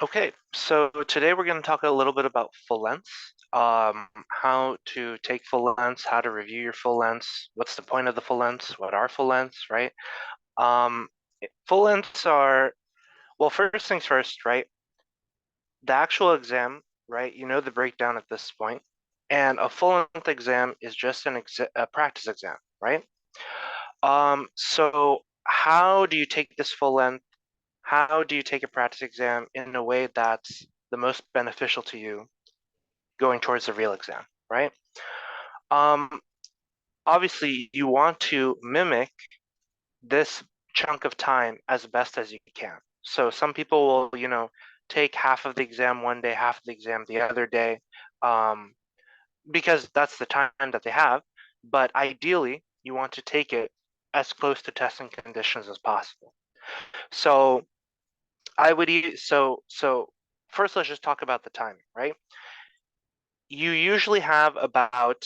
Okay, so today we're going to talk a little bit about full lengths, how to take full lengths, how to review your full lengths, what's the point of the full lengths, what are full lengths, right? Um, Full lengths are, well, first things first, right? The actual exam, right? You know the breakdown at this point, and a full length exam is just a practice exam, right? So how do you take this full length? How do you take a practice exam in a way that's the most beneficial to you going towards the real exam, right? Um, Obviously, you want to mimic this chunk of time as best as you can. So some people will, take half of the exam one day, half of the exam the other day, um, because that's the time that they have. But ideally, you want to take it as close to testing conditions as possible. So I would so first let's just talk about the timing, right? You usually have about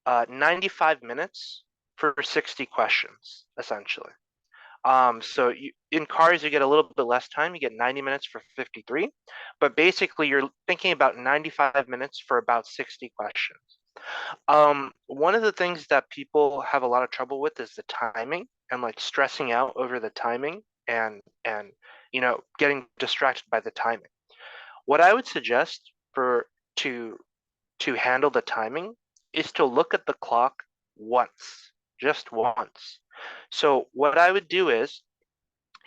95 minutes for 60 questions, essentially. So in cars, you get a little bit less time. You get 90 minutes for 53, but basically you're thinking about 95 minutes for about 60 questions. One of the things that people have a lot of trouble with is the timing and like stressing out over the timing and getting distracted by the timing. What I would suggest for to to handle the timing is to look at the clock once, just once. So what I would do is,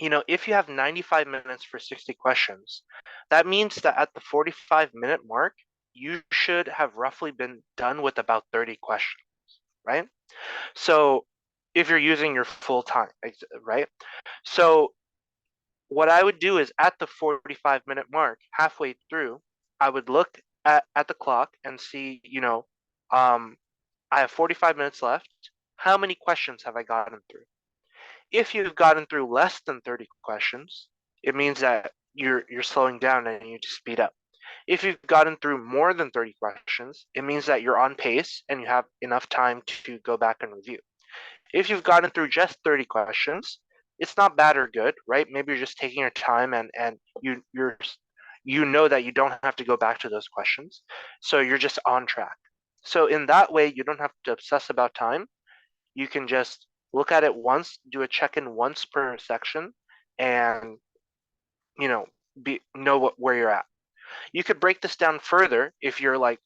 if you have 95 minutes for 60 questions, that means that at the 45-minute mark, you should have roughly been done with about 30 questions, right? So if you're using your full time, right? So what I would do is at the 45-minute mark, halfway through, I would look at the clock and see, um, I have 45 minutes left. How many questions have I gotten through? If you've gotten through less than 30 questions, it means that you're slowing down and you need to speed up. If you've gotten through more than 30 questions, it means that you're on pace and you have enough time to go back and review. If you've gotten through just 30 questions, it's not bad or good, right? Maybe you're just taking your time and you know that you don't have to go back to those questions. So you're just on track. So in that way, you don't have to obsess about time. You can just look at it once, do a check-in once per section, and you know, where you're at. You could break this down further if you're like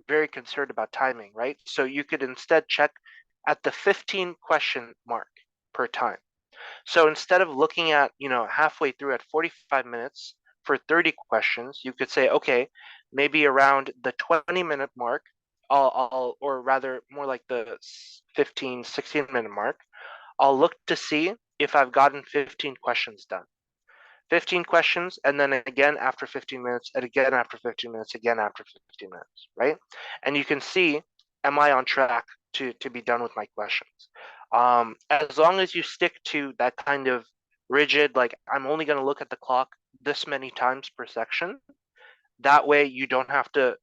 very concerned about timing, right? So you could instead check at the 15 question mark per time. So instead of looking at, halfway through at 45 minutes for 30 questions, you could say, okay, maybe around the 20-minute mark, or rather more like the 15, 16-minute mark, I'll look to see if I've gotten 15 questions done. 15 questions, and then again after 15 minutes, and again after 15 minutes, again after 15 minutes, right? And you can see, am I on track to be done with my questions? As long as you stick to that kind of rigid, like I'm only going to look at the clock this many times per section, that way you don't have to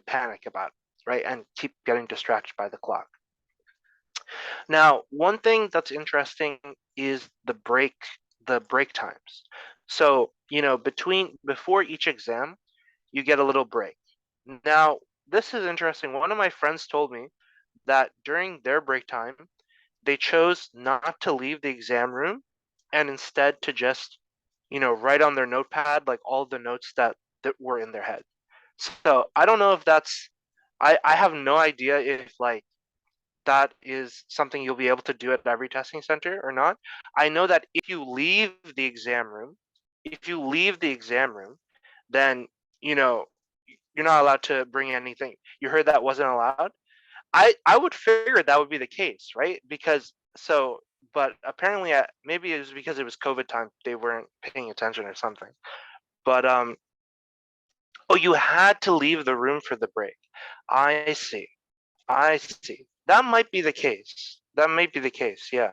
panic about it, right? And keep getting distracted by the clock. Now, one thing that's interesting is the break times. So, before each exam, you get a little break. Now, this is interesting. One of my friends told me that during their break time, they chose not to leave the exam room and instead to just, write on their notepad like all the notes that were in their head. So, I don't know if I have no idea if like that is something you'll be able to do at every testing center or not. I know that if you leave the exam room, then you know you're not allowed to bring anything. You heard that wasn't allowed? I would figure that would be the case, right? But apparently maybe it was because it was COVID time, they weren't paying attention or something. But oh, you had to leave the room for the break. I see. I see. That might be the case. That might be the case. Yeah.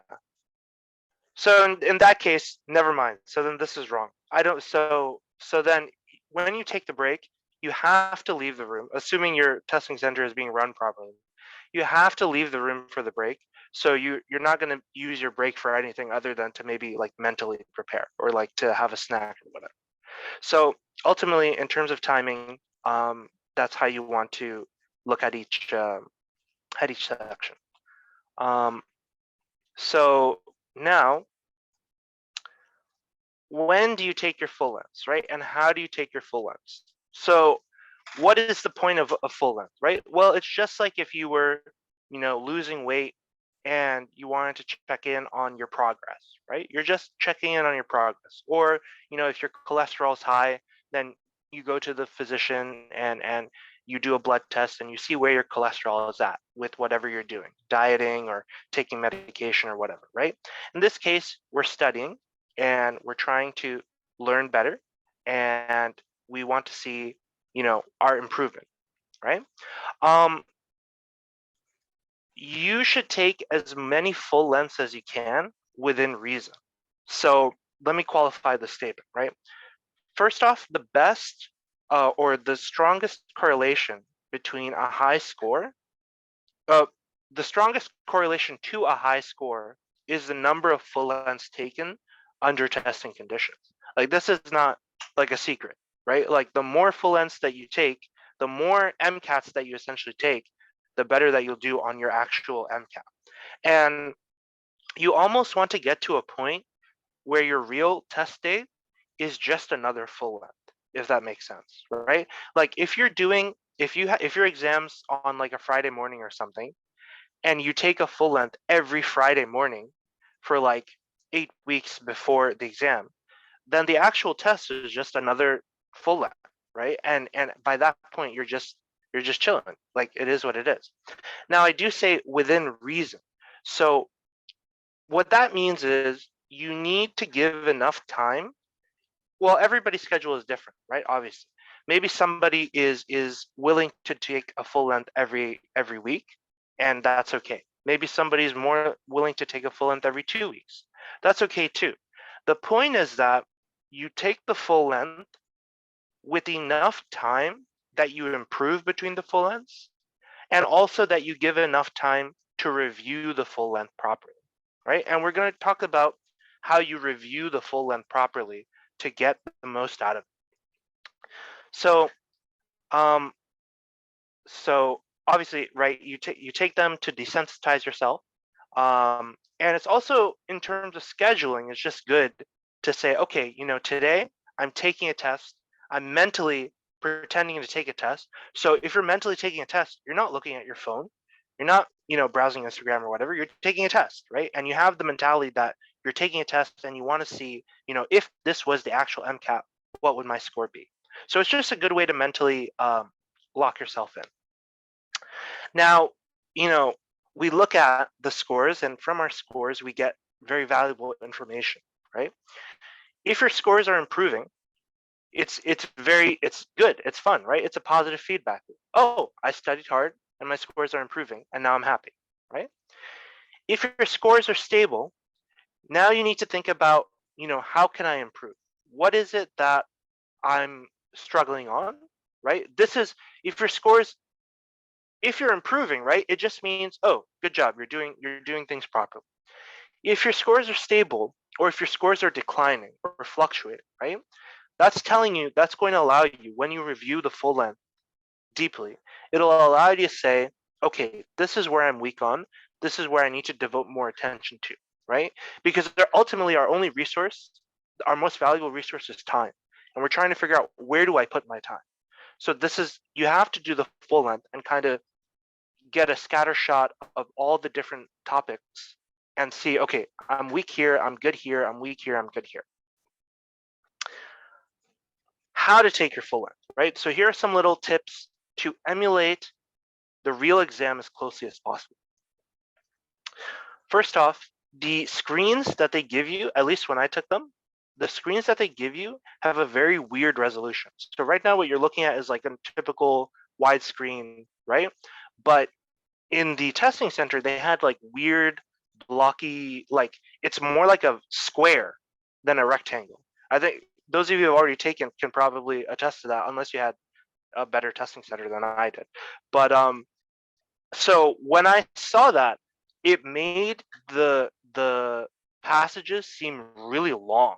So in that case, never mind. So then this is wrong. I don't. So then when you take the break, you have to leave the room, assuming your testing center is being run properly. You have to leave the room for the break. So you're not going to use your break for anything other than to maybe like mentally prepare or like to have a snack or whatever. So ultimately, in terms of timing, that's how you want to look at each section. So now, when do you take your full lengths, right? And how do you take your full lengths? So what is the point of a full length, right? Well, it's just like if you were, losing weight and you wanted to check in on your progress, right? You're just checking in on your progress. Or, if your cholesterol is high, then you go to the physician and you do a blood test and you see where your cholesterol is at with whatever you're doing, dieting or taking medication or whatever, right? In this case, we're studying and we're trying to learn better, and we want to see our improvement, right? um you should take as many full lengths as you can within reason. So let me qualify the statement, right? First off, the best or the strongest correlation between a high score, uh, the strongest correlation to a high score is the number of full lengths taken under testing conditions. Like, this is not like a secret, right? Like, the more full lengths that you take, the more MCATs that you essentially take, the better that you'll do on your actual MCAT. And you almost want to get to a point where your real test day is just another full length, if that makes sense, right? Like, if your exams on like a Friday morning or something, and you take a full length every Friday morning for like 8 weeks before the exam, then the actual test is just another full length, right? And by that point, you're just chilling. Like, it is what it is. Now, I do say within reason. So what that means is you need to give enough time. Well, everybody's schedule is different, right? Obviously, maybe somebody is willing to take a full length every week, and that's okay. Maybe somebody's more willing to take a full length every 2 weeks. That's okay too. The point is that you take the full length with enough time that you improve between the full lengths, and also that you give enough time to review the full length properly, right? And we're going to talk about how you review the full length properly to get the most out of it. So, um, so obviously, right, you take them to desensitize yourself, and it's also, in terms of scheduling, it's just good to say, okay, today I'm taking a test. I'm mentally pretending to take a test. So if you're mentally taking a test, you're not looking at your phone. You're not, browsing Instagram or whatever. You're taking a test, right? And you have the mentality that you're taking a test and you want to see, if this was the actual MCAT, what would my score be? So it's just a good way to mentally lock yourself in. Now, you know, we look at the scores, and from our scores, we get very valuable information, right? If your scores are improving, it's good, it's fun, right? It's a positive feedback loop. Oh, I studied hard and my scores are improving, and now I'm happy, right? If your scores are stable, now you need to think about, how can I improve? What is it that I'm struggling on, right? This is if your scores if you're improving, right, it just means, oh, good job, you're doing things properly. If your scores are stable, or if your scores are declining or fluctuating, right, that's going to allow you, when you review the full length deeply, it'll allow you to say, okay, this is where I'm weak on, this is where I need to devote more attention to, right? Because they're ultimately our only resource, our most valuable resource is time. And we're trying to figure out, where do I put my time? So you have to do the full length and kind of get a scatter shot of all the different topics and see, okay, I'm weak here, I'm good here, I'm weak here, I'm good here. How to take your full length, right? So here are some little tips to emulate the real exam as closely as possible. First off, the screens that they give you, at least when I took them, the screens that they give you have a very weird resolution. So right now what you're looking at is like a typical widescreen, right? But in the testing center, they had like weird blocky, like, it's more like a square than a rectangle. I think those of you who have already taken can probably attest to that, unless you had a better testing center than I did. But so when I saw that, it made the passages seem really long,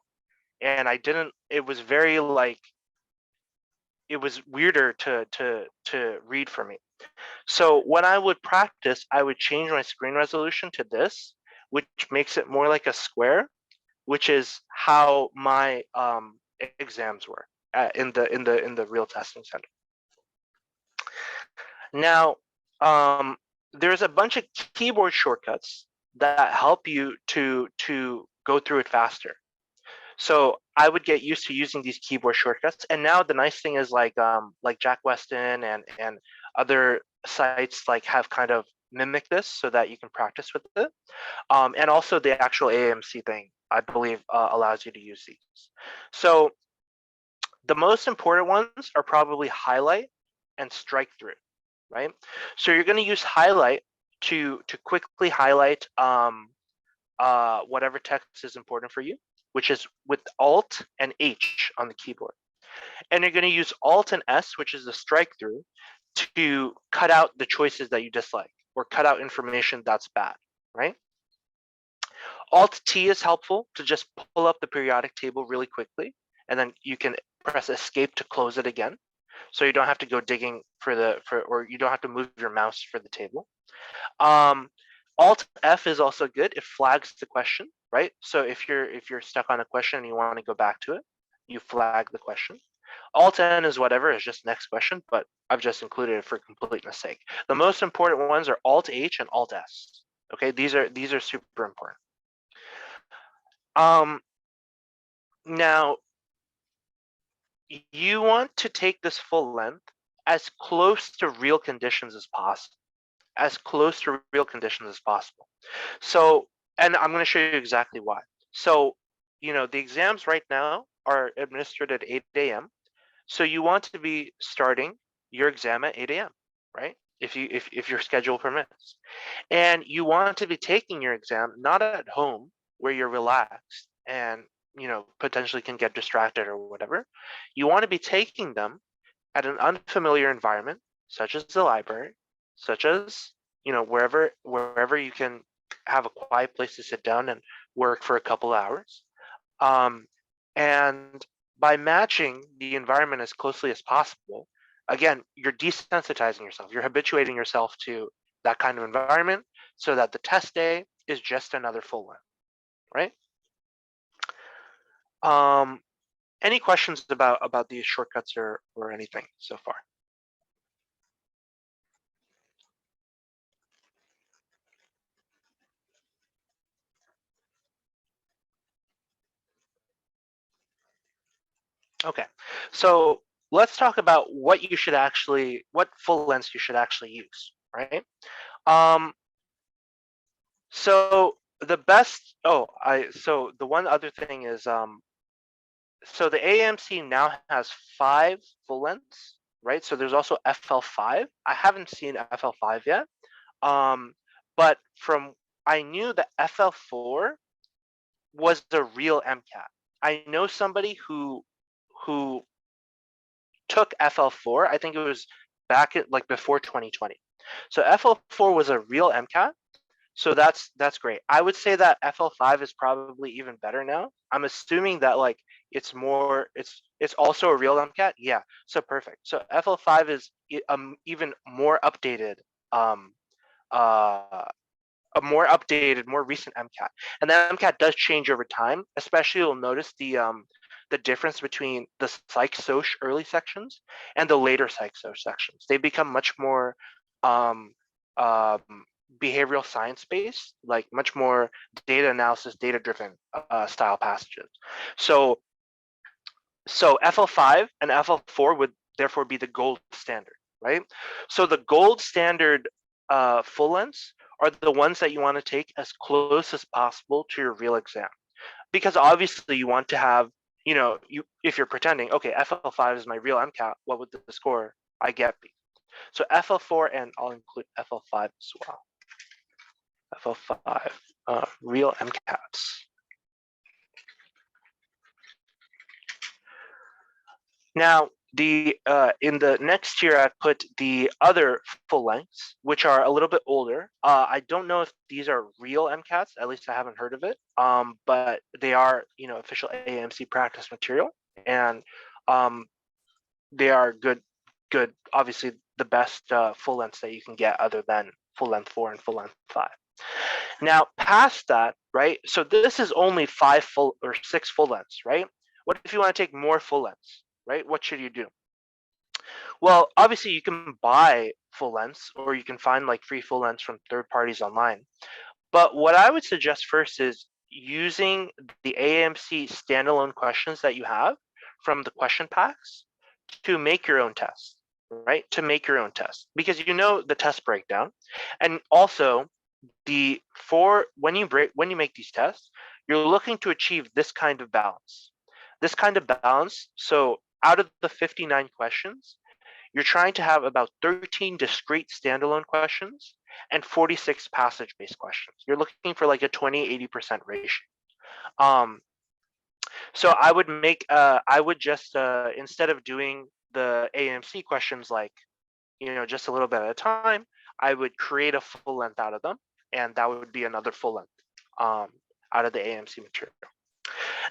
and I didn't. It was very like it was weirder to read for me. So when I would practice, I would change my screen resolution to this, which makes it more like a square, which is how my exams were in the real testing center. Now, there's a bunch of keyboard shortcuts that help you to go through it faster. So I would get used to using these keyboard shortcuts, and now the nice thing is like Jack Weston and other sites like have kind of mimicked this so that you can practice with it. And also the actual AMC thing, I believe, allows you to use these. So the most important ones are probably highlight and strike through, right? So you're going to use highlight to quickly highlight whatever text is important for you, which is with Alt and H on the keyboard. And you're going to use Alt and S, which is the strike through, to cut out the choices that you dislike or cut out information that's bad, right? Alt T is helpful to just pull up the periodic table really quickly, and then you can press escape to close it again. So you don't have to go digging or you don't have to move your mouse for the table. Alt F is also good. It flags the question, right? So if you're stuck on a question and you want to go back to it, you flag the question. Alt N is whatever, is just next question, but I've just included it for completeness sake. The most important ones are Alt H and Alt S. Okay, these are super important. Now you want to take this full length as close to real conditions as possible. As close to real conditions as possible. So, and I'm going to show you exactly why. So, the exams right now are administered at 8 a.m. So you want to be starting your exam at 8 a.m., right? If your schedule permits. And you want to be taking your exam not at home where you're relaxed and potentially can get distracted or whatever. You want to be taking them at an unfamiliar environment, such as the library, such as wherever you can have a quiet place to sit down and work for a couple hours. And by matching the environment as closely as possible, again, you're desensitizing yourself. You're habituating yourself to that kind of environment so that the test day is just another full length, right? Any questions about these shortcuts or anything so far? Okay, so let's talk about what full lengths you should actually use, right? So the best, so the one other thing is, so the AMC now has 5 full lengths, right? So there's also FL5. I haven't seen FL5 yet, but I knew that FL4 was the real MCAT. I know somebody who took FL4. I think it was back at like before 2020. So FL4 was a real MCAT. So that's great. I would say that FL5 is probably even better now. I'm assuming that like it's also a real MCAT. Yeah. So perfect. So FL5 is even more updated uh a more updated, more recent MCAT. And the MCAT does change over time. Especially, you'll notice the difference between the Psych Soc early sections and the later Psych Soc sections. They become much more um, um, behavioral science based, like much more data analysis, data driven style passages. So FL5 and FL4 would therefore be the gold standard, right? So the gold standard full lengths are the ones that you want to take as close as possible to your real exam, because obviously you want to have, if you're pretending, okay, FL5 is my real MCAT, what would the score I get be? So FL4, and I'll include FL5 as well. FL5 real MCATs. Now, in the next year, I put the other full lengths, which are a little bit older. I don't know if these are real MCATs. At least I haven't heard of it. But they are, official AMC practice material, and they are good, obviously the best full lengths that you can get other than full length 4 and full length 5. Now, past that, right? So this is only 5 full or 6 full lengths, right? What if you want to take more full lengths, right? What should you do? Well, obviously you can buy full lengths or you can find like free full lengths from third parties online. But what I would suggest first is using the AMC standalone questions that you have from the question packs to make your own test, right? To make your own test because you know the test breakdown. And also when you make these tests, you're looking to achieve this kind of balance. This kind of balance, so out of the 59 questions, you're trying to have about 13 discrete standalone questions and 46 passage-based questions. You're looking for like a 20-80% ratio. Um, so I would just instead of doing the AMC questions like just a little bit at a time, I would create a full length out of them, and that would be another full length um, out of the AMC material.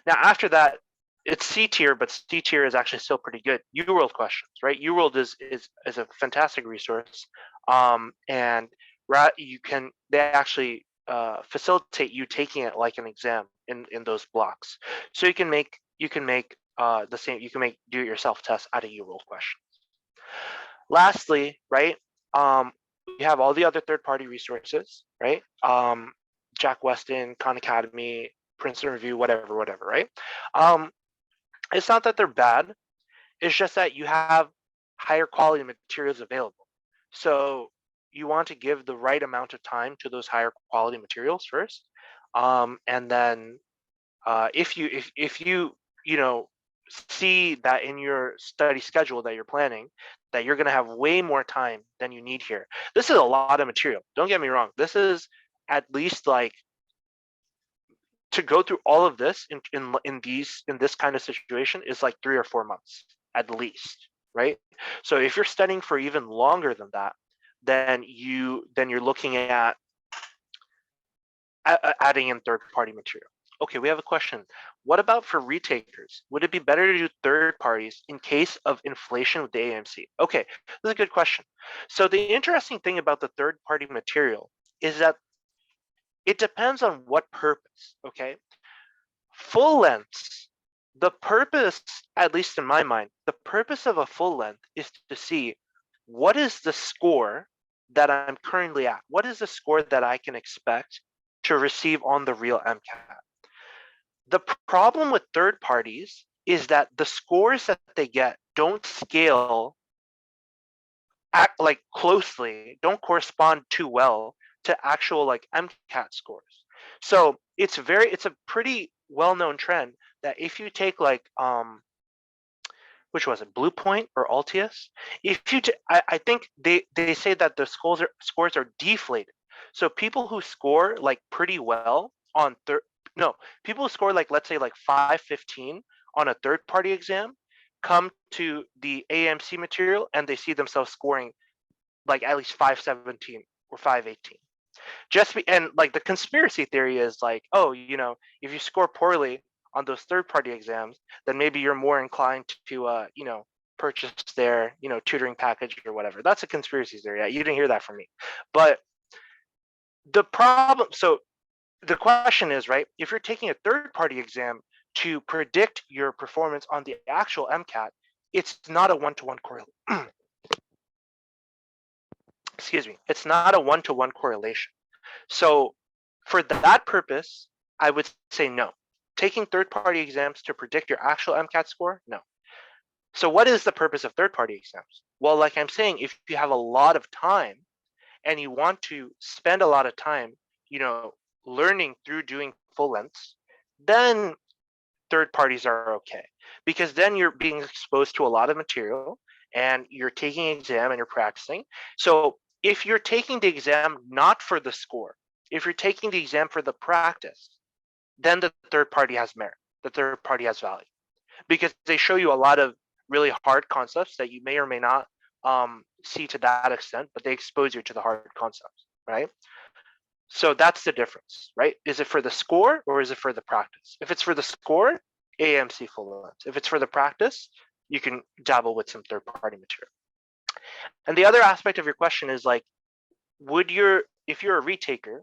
Now after that, it's C tier, but C tier is actually still pretty good. UWorld questions, right? UWorld is a fantastic resource, and they actually facilitate you taking it like an exam in those blocks. So you can make the same. You can make do-it-yourself tests out of UWorld questions. Lastly, right? You have all the other third-party resources, right? Jack Weston, Khan Academy, Princeton Review, whatever, right? It's not that they're bad. It's just that you have higher quality materials available. So you want to give the right amount of time to those higher quality materials first. And then if you see that in your study schedule that you're planning, that you're going to have way more time than you need here. This is a lot of material. Don't get me wrong. This is at least like to go through all of this in this kind of situation is like 3 or 4 months at least, right? So if you're studying for even longer than that, then you're looking at adding in third-party material. Okay, we have a question. What about for retakers? Would it be better to do third parties in case of inflation with the AMC? Okay, this is a good question. So the interesting thing about the third-party material is that it depends on what purpose, okay? Full lengths, the purpose, at least in my mind, the purpose of a full length is to see what is the score that I'm currently at? What is the score that I can expect to receive on the real MCAT? The problem with third parties is that the scores that they get don't scale closely, don't correspond too well to actual like MCAT scores. So it's a pretty well-known trend that if you take like which was it, Blue Point or Altius? If you I think they say that the scores are deflated. So people who score like pretty well on people who score like let's say like 515 on a third party exam come to the AMC material and they see themselves scoring like at least 517 or 518. And like the conspiracy theory is like, oh, if you score poorly on those third party exams, then maybe you're more inclined to purchase their tutoring package or whatever. That's a conspiracy theory. Yeah, you didn't hear that from me. But the question is, right, if you're taking a third party exam to predict your performance on the actual MCAT, it's not a one-to-one correlation. Excuse me, it's not a one-to-one correlation. So for that purpose, I would say no. Taking third-party exams to predict your actual MCAT score, no. So what is the purpose of third-party exams? Well, like I'm saying, if you have a lot of time and you want to spend a lot of time, learning through doing full lengths, then third parties are okay. Because then you're being exposed to a lot of material and you're taking an exam and you're practicing. So if you're taking the exam not for the score, if you're taking the exam for the practice, then the third party has merit. The third party has value because they show you a lot of really hard concepts that you may or may not see to that extent, but they expose you to the hard concepts, right? So that's the difference, right? Is it for the score or is it for the practice? If it's for the score, AMC full length. If it's for the practice, you can dabble with some third-party material. And the other aspect of your question is like, if you're a retaker,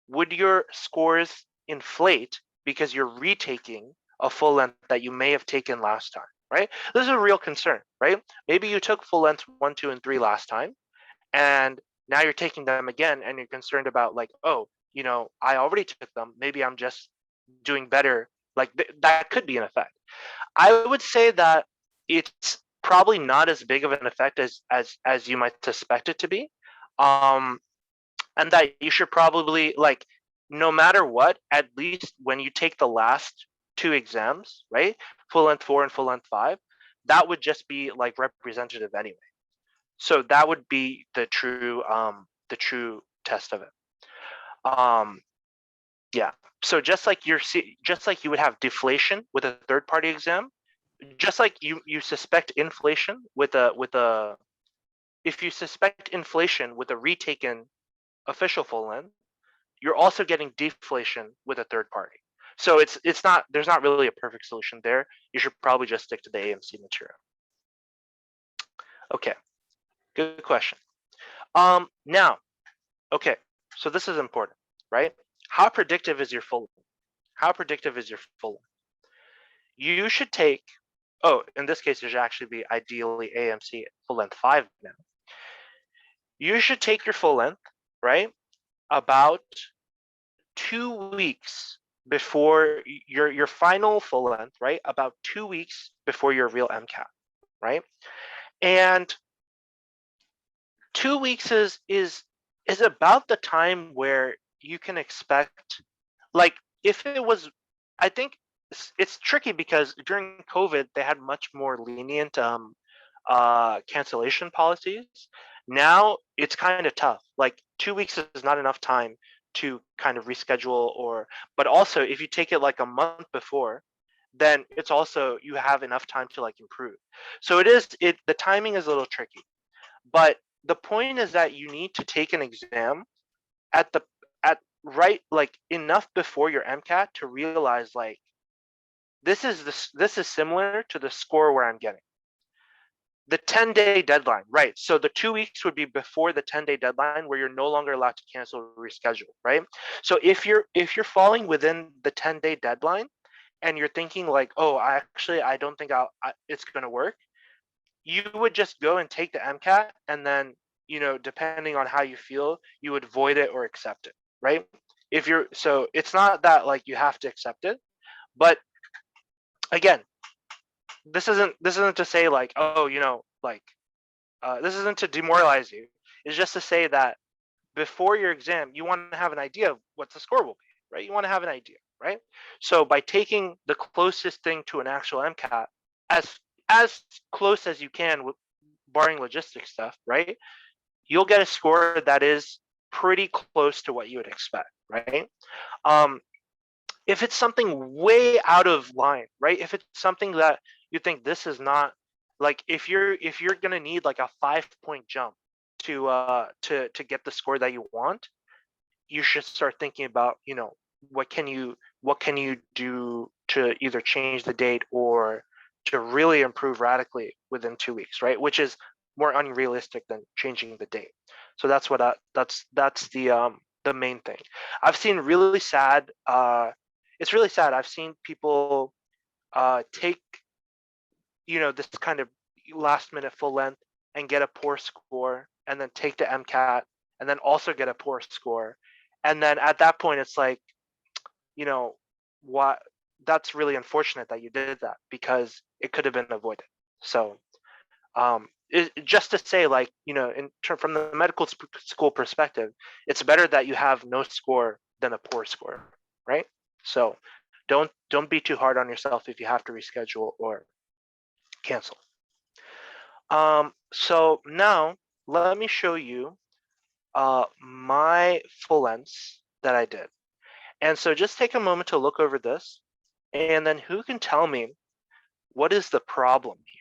would your scores inflate because you're retaking a full length that you may have taken last time, right? This is a real concern, right? Maybe you took full lengths 1, 2, and 3 last time, and now you're taking them again, and you're concerned about like, oh, I already took them. Maybe I'm just doing better. Like that could be an effect. I would say that it's probably not as big of an effect as you might suspect it to be. Um, and that you should probably like, no matter what, at least when you take the last 2 exams, right, full length 4 and full length 5, that would just be like representative anyway. So that would be the true test of it. Yeah. So just like you would have deflation with a third party exam, just like you suspect inflation with a if you suspect inflation with a retaken official full length, you're also getting deflation with a third party. So it's not there's not really a perfect solution there. You should probably just stick to the AMC material. Okay, good question. Now, okay, so this is important, right? How predictive is your full length? How predictive is your full length? You should take, oh, in this case, it should actually be ideally AMC full length 5 now. You should take your full length, right, about 2 weeks before your final full length, right? About 2 weeks before your real MCAT, right? And 2 weeks is about the time where you can expect, like, if it was, I think it's tricky because during COVID they had much more lenient cancellation policies. Now it's kind of tough. Like 2 weeks is not enough time to kind of reschedule, or but also if you take it like a month before, then it's also you have enough time to like improve. So the timing is a little tricky. But the point is that you need to take an exam at the at right like enough before your MCAT to realize like this is similar to the score where I'm getting. The 10-day deadline, right? So the 2 weeks would be before the 10-day deadline where you're no longer allowed to cancel or reschedule, right? So if you're falling within the 10-day deadline and you're thinking like, oh, I don't think it's going to work, you would just go and take the MCAT, and then, depending on how you feel, you would void it or accept it, right? So it's not that like you have to accept it, but again, this isn't to say like, oh, like this isn't to demoralize you. It's just to say that before your exam, you want to have an idea of what the score will be, right? You want to have an idea, right? So by taking the closest thing to an actual MCAT, as close as you can, with barring logistics stuff, right? You'll get a score that is pretty close to what you would expect, right? Um, if it's something way out of line, right? If it's something that you think this is not, like, if you're gonna need like a 5 point jump to get the score that you want, you should start thinking about, what can you do to either change the date or to really improve radically within 2 weeks, right? Which is more unrealistic than changing the date. So that's what that's the main thing. I've seen really sad. It's really sad. I've seen people take this kind of last minute full length and get a poor score, and then take the MCAT and then also get a poor score, and then at that point it's like, you know what, that's really unfortunate that you did that because it could have been avoided. So just to say, like, from the medical school perspective, it's better that you have no score than a poor score, right? So don't be too hard on yourself if you have to reschedule or cancel. So now let me show you my full lengths that I did. And so just take a moment to look over this, and then who can tell me what is the problem here?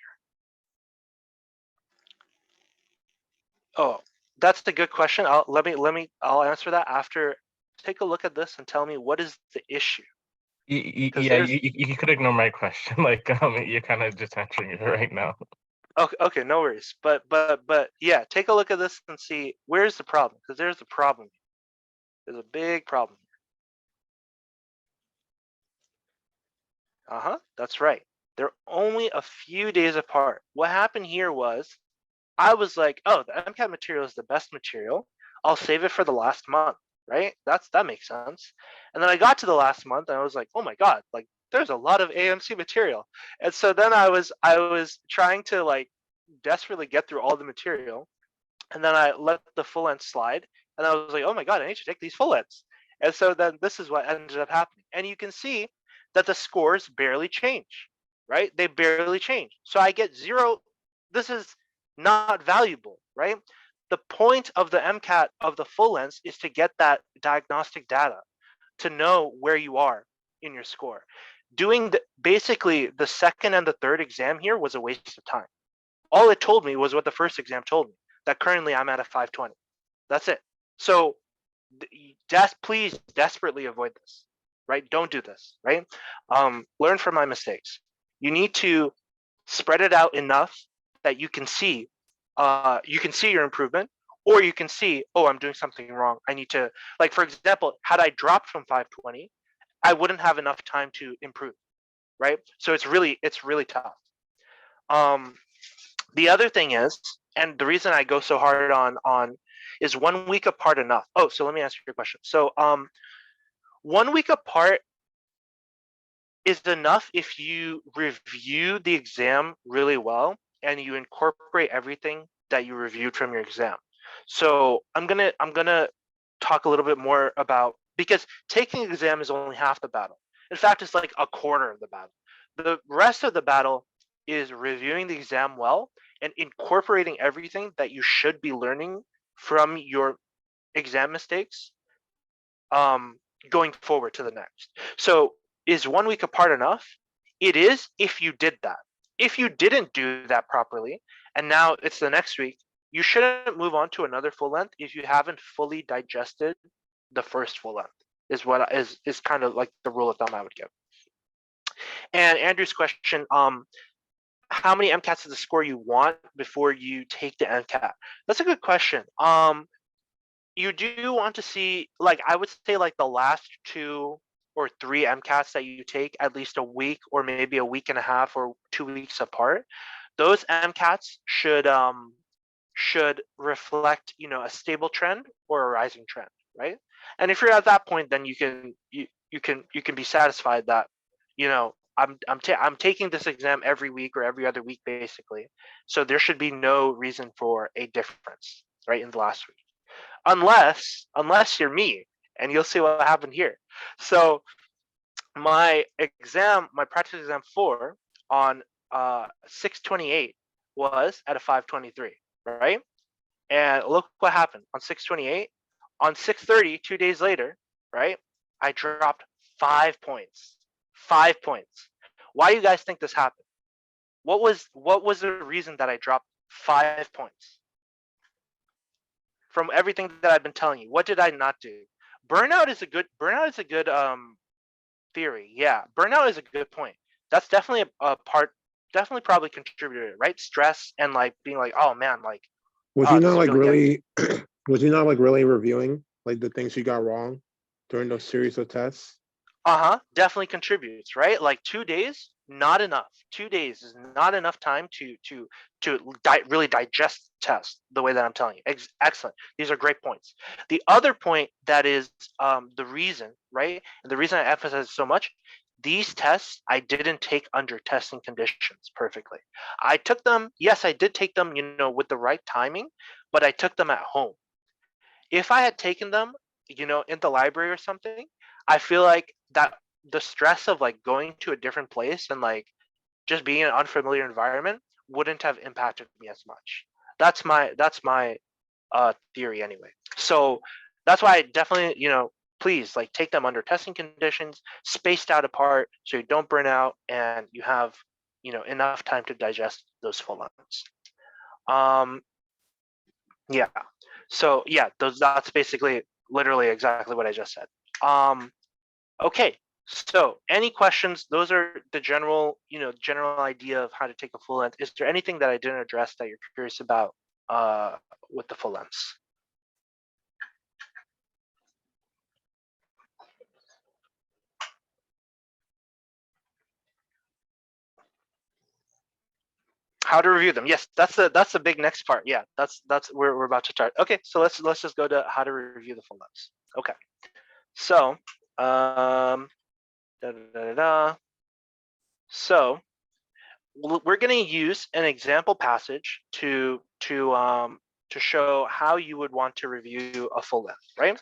Oh, that's a good question. I'll answer that after. Take a look at this and tell me what is the issue. Because Yeah, there's you could ignore my question. Like, you're kind of just answering it right now. okay, okay, no worries. But yeah, take a look at this and see where's the problem, because there's a problem. There's a big problem. That's right. They're only a few days apart. What happened here was I was like, oh, the MCAT material is the best material. I'll save it for the last month, right? That makes sense. And then I got to the last month and I was like, oh my god, like there's a lot of AMC material. And so then I was trying to like desperately get through all the material, and then I let the full length slide, and I was like, oh my god, I need to take these full lengths. And so then this is what ended up happening. And you can see that the scores barely change, right? They barely change. So I get zero. This is not valuable, right? The point of the MCAT of the full lengths is to get that diagnostic data to know where you are in your score. Basically the second and the third exam here was a waste of time. All it told me was what the first exam told me, that currently I'm at a 520. That's it. So please desperately avoid this, right? Don't do this, right? Learn from my mistakes. You need to spread it out enough that you can see your improvement, or you can see, oh, I'm doing something wrong. I need to, like, for example, had I dropped from 520, I wouldn't have enough time to improve, right? So it's really tough. Um, the other thing is, and the reason I go so hard on is 1 week apart enough. Oh, so let me answer your question. So 1 week apart is enough if you review the exam really well and you incorporate everything that you reviewed from your exam. So I'm gonna talk a little bit more about, because taking an exam is only half the battle. In fact, it's like a quarter of the battle. The rest of the battle is reviewing the exam well and incorporating everything that you should be learning from your exam mistakes, um, going forward to the next. So is 1 week apart enough? It is if you did that. If you didn't do that properly, and now it's the next week, you shouldn't move on to another full length if you haven't fully digested the first full length. Is kind of like the rule of thumb I would give. And Andrew's question, how many MCATs is the score you want before you take the MCAT? That's a good question. You do want to see, like, I would say like the last 2 or 3 MCATs that you take at least a week or maybe a week and a half or 2 weeks apart. Those MCATs should reflect, a stable trend or a rising trend, right? And if you're at that point, then you can be satisfied that, I'm taking this exam every week or every other week basically. So there should be no reason for a difference, right, in the last week, unless you're me, and you'll see what happened here. So my practice exam 4 on 628 was at a 523, right? And look what happened on 628. On 630, 2 days later, right? I dropped 5 points. 5 points. Why do you guys think this happened? What was the reason that I dropped 5 points? From everything that I've been telling you, what did I not do? Burnout is a good theory. Yeah, burnout is a good point. That's definitely a part, definitely probably contributed, right? Stress and like being like, oh man, like, Was he this not is like really getting. really was he not like really reviewing like the things he got wrong during those series of tests? Definitely contributes, right? Like 2 days, not enough. 2 days is not enough time to really digest the test the way that I'm telling you. Excellent. These are great points. The other point that is, the reason, right? And the reason I emphasize so much, these tests I didn't take under testing conditions perfectly. I took them, yes, I did take them, with the right timing, but I took them at home. If I had taken them, in the library or something, I feel like that the stress of like going to a different place and like just being in an unfamiliar environment wouldn't have impacted me as much. That's my theory anyway. So that's why I definitely, please like take them under testing conditions, spaced out apart so you don't burn out and you have, enough time to digest those full lengths. Um, yeah. So yeah, that's basically literally exactly what I just said. Okay. So any questions? Those are the general, general idea of how to take a full length. Is there anything that I didn't address that you're curious about with the full lengths? How to review them? Yes, that's the big next part. Yeah, that's we're about to start. Okay, so let's just go to how to review the full lengths. Okay, so so we're going to use an example passage to show how you would want to review a full length, right?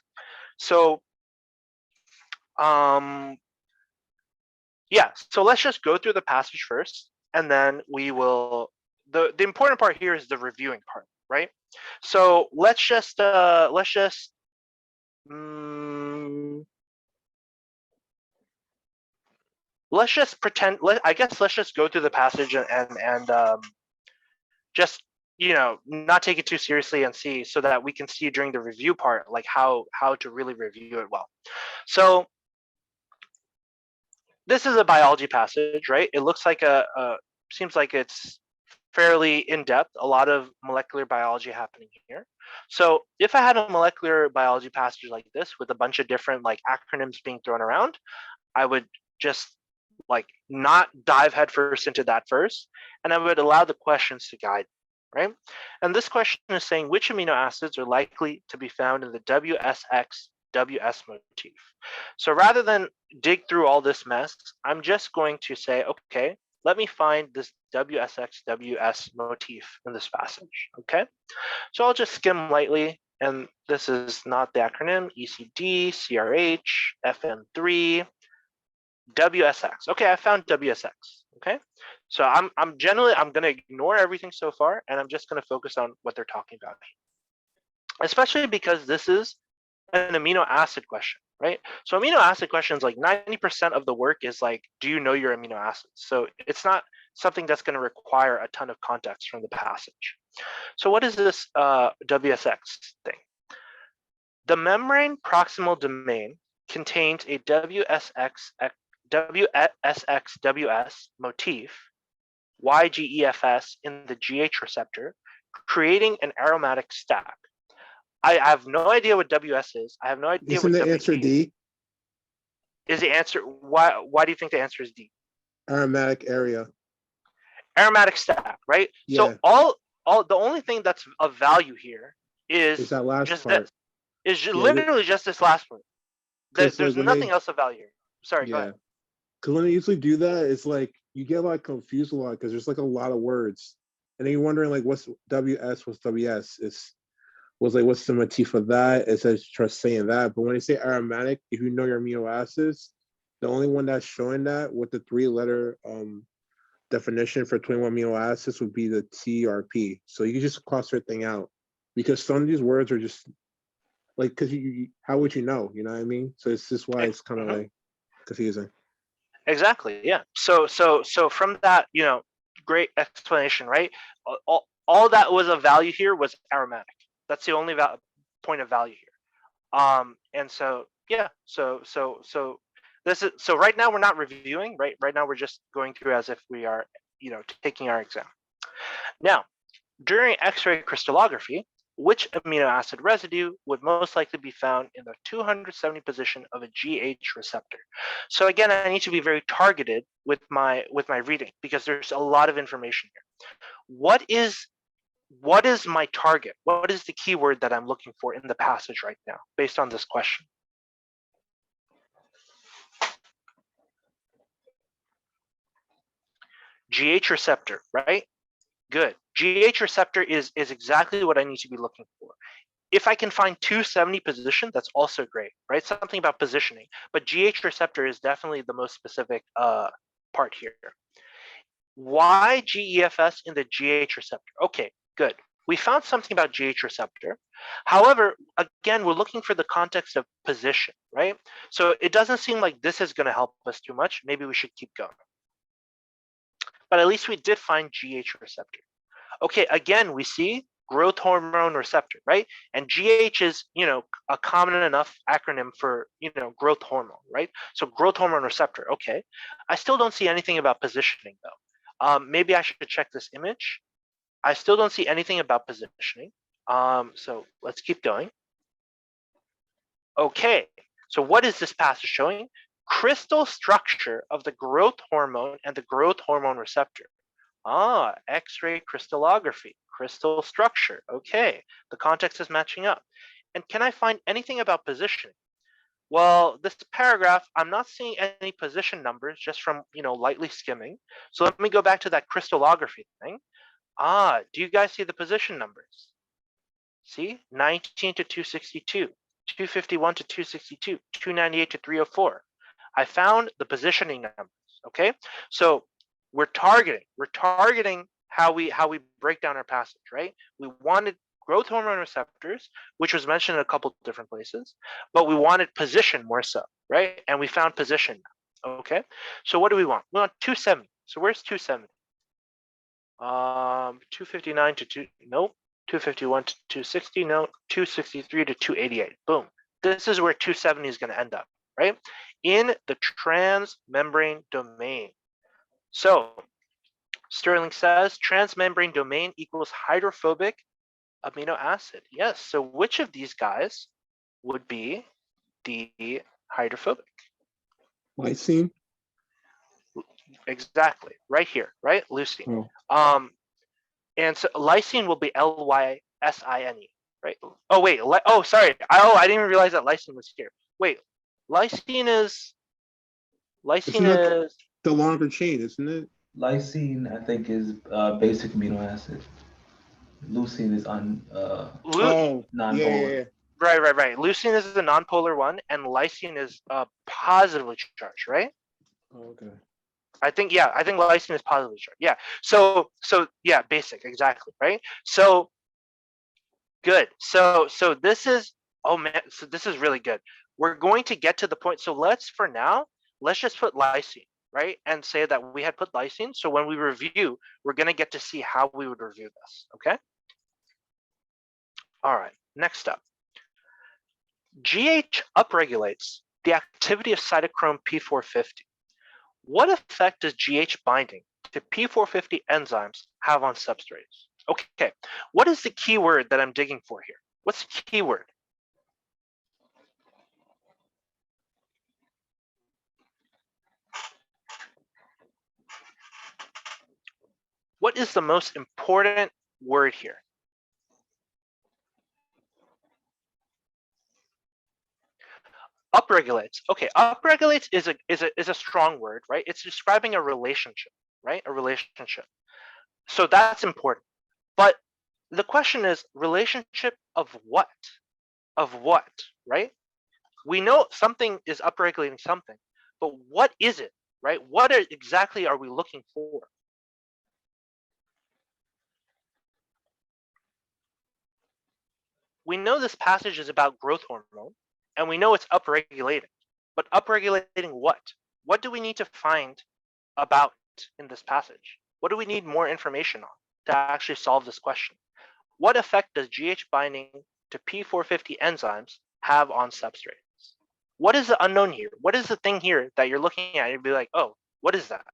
So yeah, so let's just go through the passage first, and then we will. The important part here is the reviewing part, right? So let's just pretend. I guess let's just go through the passage and just not take it too seriously and see, so that we can see during the review part like how to really review it well. So this is a biology passage, right? It looks like seems like it's fairly in-depth, a lot of molecular biology happening here. So if I had a molecular biology passage like this with a bunch of different like acronyms being thrown around, I would just like not dive headfirst into that first, and I would allow the questions to guide, right? And this question is saying which amino acids are likely to be found in the WSX-WS motif. So rather than dig through all this mess, I'm just going to say, okay, let me find this WSX-WS motif in this passage, okay? So I'll just skim lightly, and this is not the acronym, ECD, CRH, FN3, WSX. Okay, I found WSX, okay? So I'm gonna ignore everything so far, and I'm just gonna focus on what they're talking about here. Especially because this is an amino acid question, right? So amino acid questions, like 90% of the work is like, do you know your amino acids? So it's not something that's going to require a ton of context from the passage. So what is this WSX thing? The membrane proximal domain contains a WSX-WS motif, YGEFS, in the GH receptor, creating an aromatic stack. I have no idea what WS is. I have no idea Isn't what the answer D? Is the answer. Why do you think the answer is D? Aromatic area. Aromatic stack, right? Yeah. So the only thing that's of value here is That last just part. this. Literally just this last one. There's like nothing else of value here. Sorry, go ahead. Because when they usually do that, it's like you get like confused a lot because there's like a lot of words, and then you're wondering like what's WS, what's WS. Was like what's the motif of that? It says just saying that, but when they say aromatic, if you know your amino acids, the only one that's showing that with the 3-letter definition for 21 amino acids would be the TRP. So you can just cross everything out because some of these words are just like, because how would you know? You know what I mean? So it's just why it's kind of like confusing. Exactly. Yeah. So from that, great explanation, right? All that was of value here was aromatic. That's the only point of value here. And so yeah. So this is, so right now we're not reviewing, right? Right now we're just going through as if we are, taking our exam. Now, during X-ray crystallography, which amino acid residue would most likely be found in the 270 position of a GH receptor? So again, I need to be very targeted with my reading because there's a lot of information here. What is my target? What is the keyword that I'm looking for in the passage right now based on this question? GH receptor, right? Good. GH receptor is exactly what I need to be looking for. If I can find 270 position, that's also great, right? Something about positioning, but GH receptor is definitely the most specific part here. Why GEFS in the GH receptor? Okay, good. We found something about GH receptor. However, again, we're looking for the context of position, right? So it doesn't seem like this is going to help us too much. Maybe we should keep going. But at least we did find GH receptor. Okay, again, we see growth hormone receptor, right? And GH is, a common enough acronym for, growth hormone, right? So growth hormone receptor, okay. I still don't see anything about positioning though. Maybe I should check this image. I still don't see anything about positioning. So let's keep going. Okay, so what is this passage showing? Crystal structure of the growth hormone and the growth hormone receptor. X-ray crystallography, crystal structure. Okay, the context is matching up. And can I find anything about positioning? Well, this paragraph, I'm not seeing any position numbers just from, lightly skimming. So let me go back to that crystallography thing. Do you guys see the position numbers? See, 19 to 262, 251 to 262, 298 to 304. I found the positioning numbers, okay? So we're targeting how we break down our passage, right? We wanted growth hormone receptors, which was mentioned in a couple different places, but we wanted position more so, right? And we found position now, okay? So what do we want? We want 270. So where's 270? 259 to 251 to 260, no, 263 to 288. Boom. This is where 270 is going to end up, right? In the transmembrane domain. So Sterling says transmembrane domain equals hydrophobic amino acid. Yes. So which of these guys would be the hydrophobic? Lysine. Exactly. Right here, right? Leucine. Oh. And so lysine will be Lysine, right? Oh wait, sorry. I didn't even realize that lysine was here. Wait, lysine is Isn't that the longer chain, isn't it? Lysine, I think, is basic amino acid. Leucine is Oh, non-polar. yeah. Right. Leucine is the non-polar one, and lysine is positively charged, right? Oh, okay. I think lysine is positively charged. Yeah. So yeah, basic, exactly, right? So good. So this is, oh man, so this is really good. We're going to get to the point. So let's just put lysine, right? And say that we had put lysine. So when we review, we're going to get to see how we would review this, okay? All right, next up. GH upregulates the activity of cytochrome P450. What effect does GH binding to P450 enzymes have on substrates? Okay, what is the keyword that I'm digging for here? What's the keyword? What is the most important word here? Upregulates. Okay, upregulates is a strong word, right? It's describing a relationship, right? A relationship. So that's important. But the question is, relationship of what? Of what, right? We know something is upregulating something, but what is it, right? What exactly are we looking for? We know this passage is about growth hormone, and we know it's upregulating. But upregulating what? What do we need to find about in this passage? What do we need more information on to actually solve this question? What effect does GH binding to P450 enzymes have on substrates? What is the unknown here? What is the thing here that you're looking at and you'd be like, oh, what is that?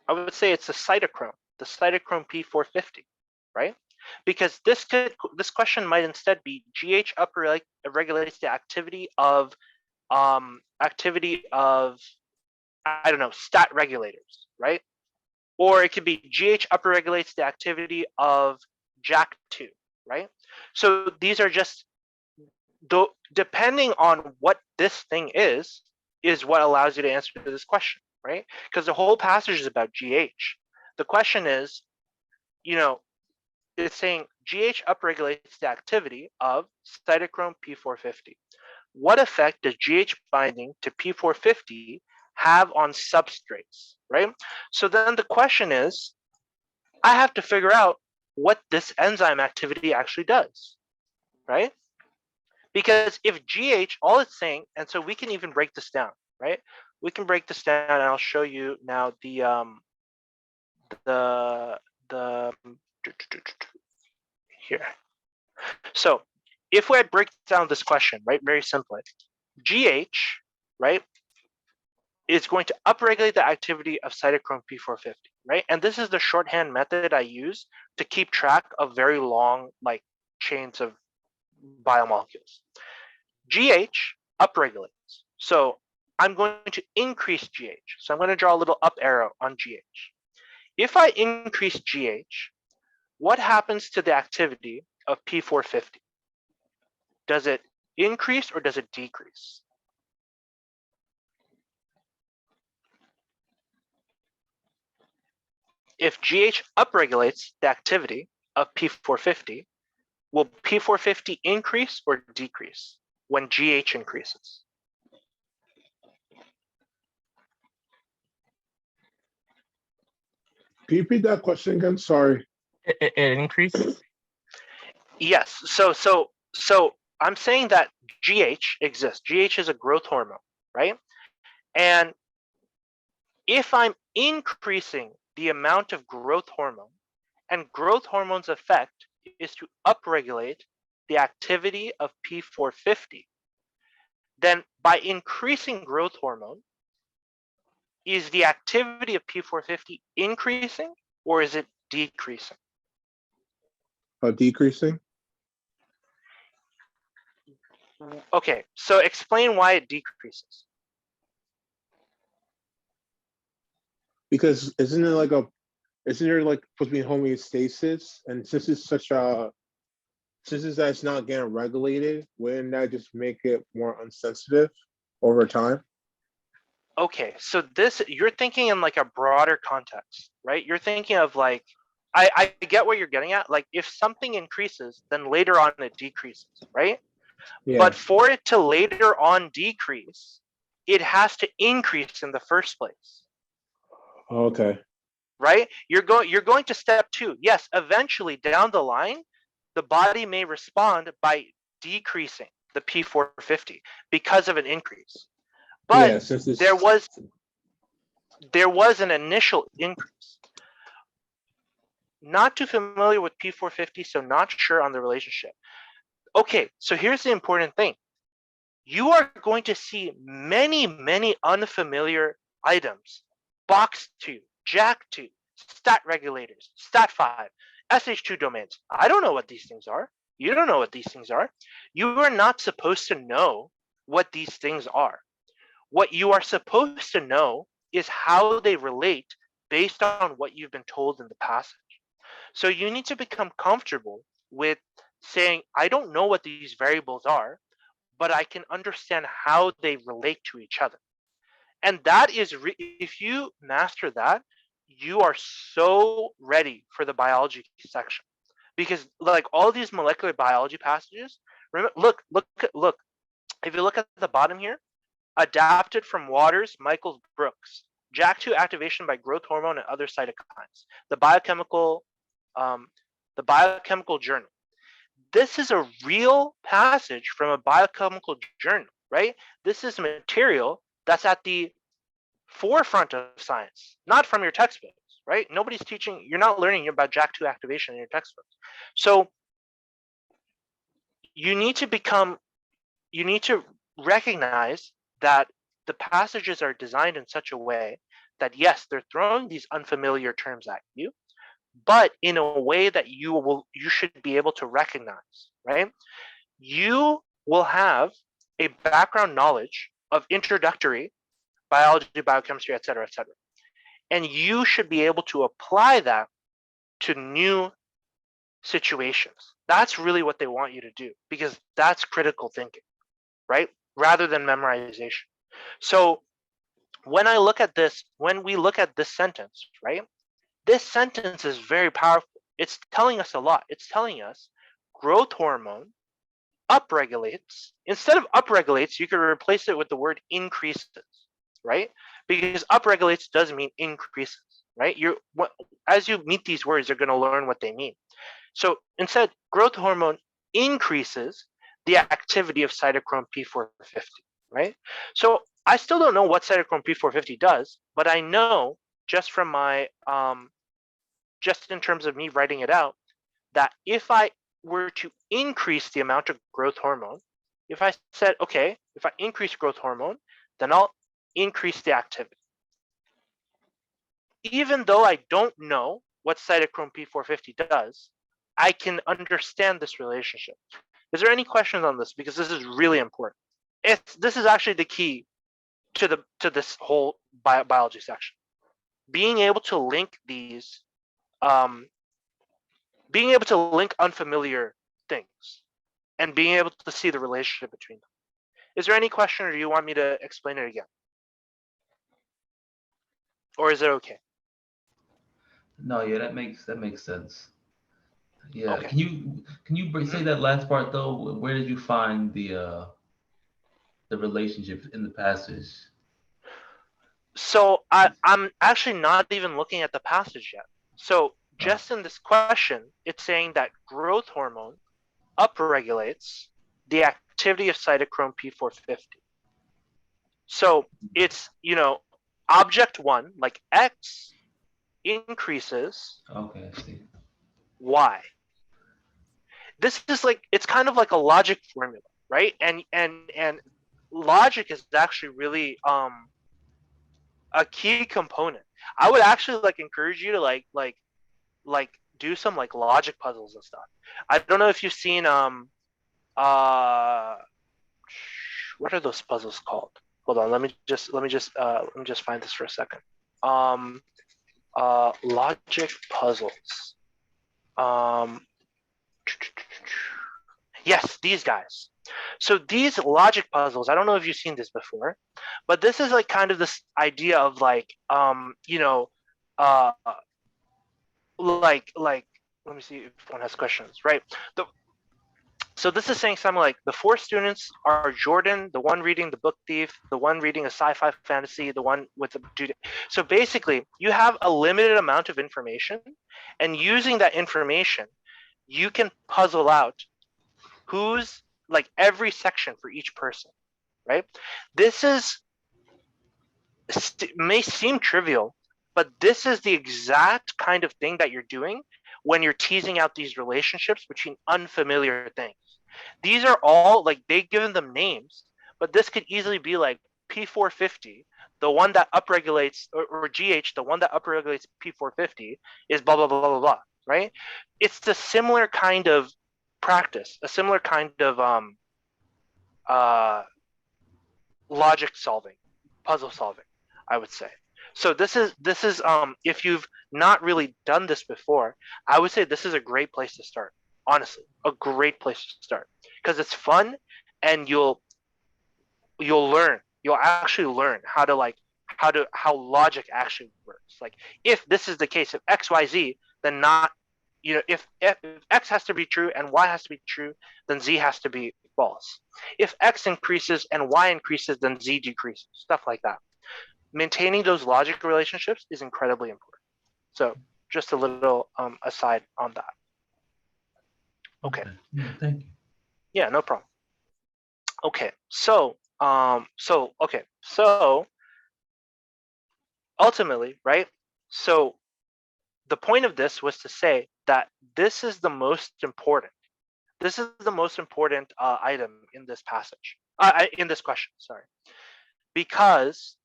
I would say it's the cytochrome P450, right? Because this question might instead be GH upregulates the activity of I don't know, stat regulators, right? Or it could be GH upregulates the activity of JAK2, right? So these are just depending on what this thing is what allows you to answer this question, right? Because the whole passage is about GH. The question is, it's saying GH upregulates the activity of cytochrome P450. What effect does GH binding to P450 have on substrates, right? So then the question is, I have to figure out what this enzyme activity actually does, right? Because if GH, all it's saying, and so we can even break this down, right? We can break this down, and I'll show you now the here. So if we had break down this question, right, very simply, GH, right, is going to upregulate the activity of cytochrome P450, right? And this is the shorthand method I use to keep track of very long, like, chains of biomolecules. GH upregulates. So I'm going to increase GH. So I'm going to draw a little up arrow on GH. If I increase GH, what happens to the activity of P450? Does it increase or does it decrease? If GH upregulates the activity of P450, will P450 increase or decrease when GH increases? Can you repeat that question again? Sorry. It increases. Yes. So I'm saying that GH exists. GH is a growth hormone, right? And if I'm increasing the amount of growth hormone, and growth hormone's effect is to upregulate the activity of P450, then by increasing growth hormone, is the activity of P450 increasing or is it decreasing? Decreasing? Okay, so explain why it decreases. Because isn't there like supposed to be homeostasis? And since it's that's not getting regulated, wouldn't that just make it more unsensitive over time? Okay, so this, you're thinking in like a broader context, right? You're thinking of like, I get what you're getting at. Like if something increases, then later on it decreases, right? Yeah. But for it to later on decrease, it has to increase in the first place. Okay. Right? You're going to step 2. Yes, eventually down the line, the body may respond by decreasing the P450 because of an increase. But yeah, since it's... there was an initial increase. Not too familiar with P450, so not sure on the relationship. Okay, so here's the important thing. You are going to see many, many unfamiliar items. Box2, JAK2, stat regulators, stat5, SH2 domains. I don't know what these things are. You don't know what these things are. You are not supposed to know what these things are. What you are supposed to know is how they relate based on what you've been told in the passage. So you need to become comfortable with saying, I don't know what these variables are, but I can understand how they relate to each other. And that is, if you master that, you are so ready for the biology section. Because like all these molecular biology passages, remember, look, if you look at the bottom here, adapted from Waters, Michaels, Brooks, JAK2 activation by growth hormone and other cytokines, the biochemical journal. This is a real passage from a biochemical journal, right? This is material that's at the forefront of science, not from your textbooks, right? Nobody's teaching, you're not learning about JAK2 activation in your textbooks. So you need to recognize that the passages are designed in such a way that yes, they're throwing these unfamiliar terms at you, but in a way that you should be able to recognize, right? You will have a background knowledge of introductory biology, biochemistry, et cetera, and you should be able to apply that to new situations. That's really what they want you to do, because that's critical thinking, right? Rather than memorization. So when we look at this sentence, right? This sentence is very powerful. It's telling us a lot. It's telling us growth hormone upregulates. Instead of upregulates, you could replace it with the word increases, right? Because upregulates does mean increases, right? As you meet these words, you're going to learn what they mean. So instead, growth hormone increases the activity of cytochrome P450, right? So I still don't know what cytochrome P450 does, but I know just from my, just in terms of me writing it out, that if I were to increase the amount of growth hormone, if I said, okay, if I increase growth hormone, then I'll increase the activity. Even though I don't know what cytochrome P450 does, I can understand this relationship. Is there any questions on this? Because this is really important. This is actually the key to this whole biology section. Being able to link these, being able to link unfamiliar things, and being able to see the relationship between them. Is there any question, or do you want me to explain it again? Or is it okay? No, yeah, that makes sense. Yeah. Okay. Can you say that last part though? Where did you find the relationship in the passage? So I'm actually not even looking at the passage yet. So just in this question, it's saying that growth hormone upregulates the activity of cytochrome P450. So it's, object one, like X increases Okay, I see. Y. This is like, it's kind of like a logic formula, right? And logic is actually really a key component. I would actually like encourage you to like do some like logic puzzles and stuff. I don't know if you've seen uh what are those puzzles called? Hold on, let me just find this for a second. Um Logic puzzles. Um yes, these guys. So these logic puzzles, I don't know if you've seen this before, but this is like kind of this idea of like uh like let me see if one has questions, right? So this is saying something like the four students are Jordan, the one reading The Book Thief, the one reading a sci-fi fantasy, the one with the dude. So basically, you have a limited amount of information, and using that information, you can puzzle out who's like every section for each person, right? This is may seem trivial, but this is the exact kind of thing that you're doing when you're teasing out these relationships between unfamiliar things. These are all like they've given them names, but this could easily be like P450, the one that upregulates, or GH, the one that upregulates P450 is blah blah blah blah blah, right? It's the similar kind of practice, a similar kind of uh, logic solving, puzzle solving, I would say. So this is if you've not really done this before, I would say this is a great place to start. Honestly, a great place to start because it's fun, and you'll learn. You'll actually learn how logic actually works. Like if this is the case, if X Y Z, then not, if X has to be true and Y has to be true, then Z has to be false. If X increases and Y increases, then Z decreases. Stuff like that. Maintaining those logic relationships is incredibly important. So just a little aside on that. Okay. Yeah, thank you. Yeah, no problem. Okay, so ultimately, right? So the point of this was to say that this is the most important. This is the most important item in this passage, in this question. Sorry, because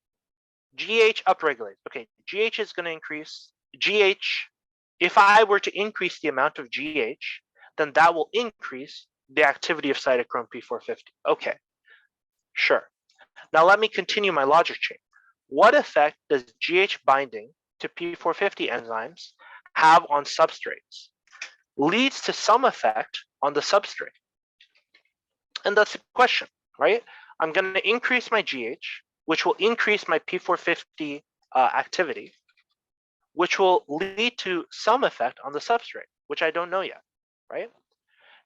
GH upregulates. Okay, GH is going to increase. GH, if I were to increase the amount of GH, then that will increase the activity of cytochrome P450. Okay, sure. Now let me continue my logic chain. What effect does GH binding to P450 enzymes have on substrates? Leads to some effect on the substrate. And that's the question, right? I'm going to increase my GH, which will increase my P450 activity, which will lead to some effect on the substrate, which I don't know yet, right?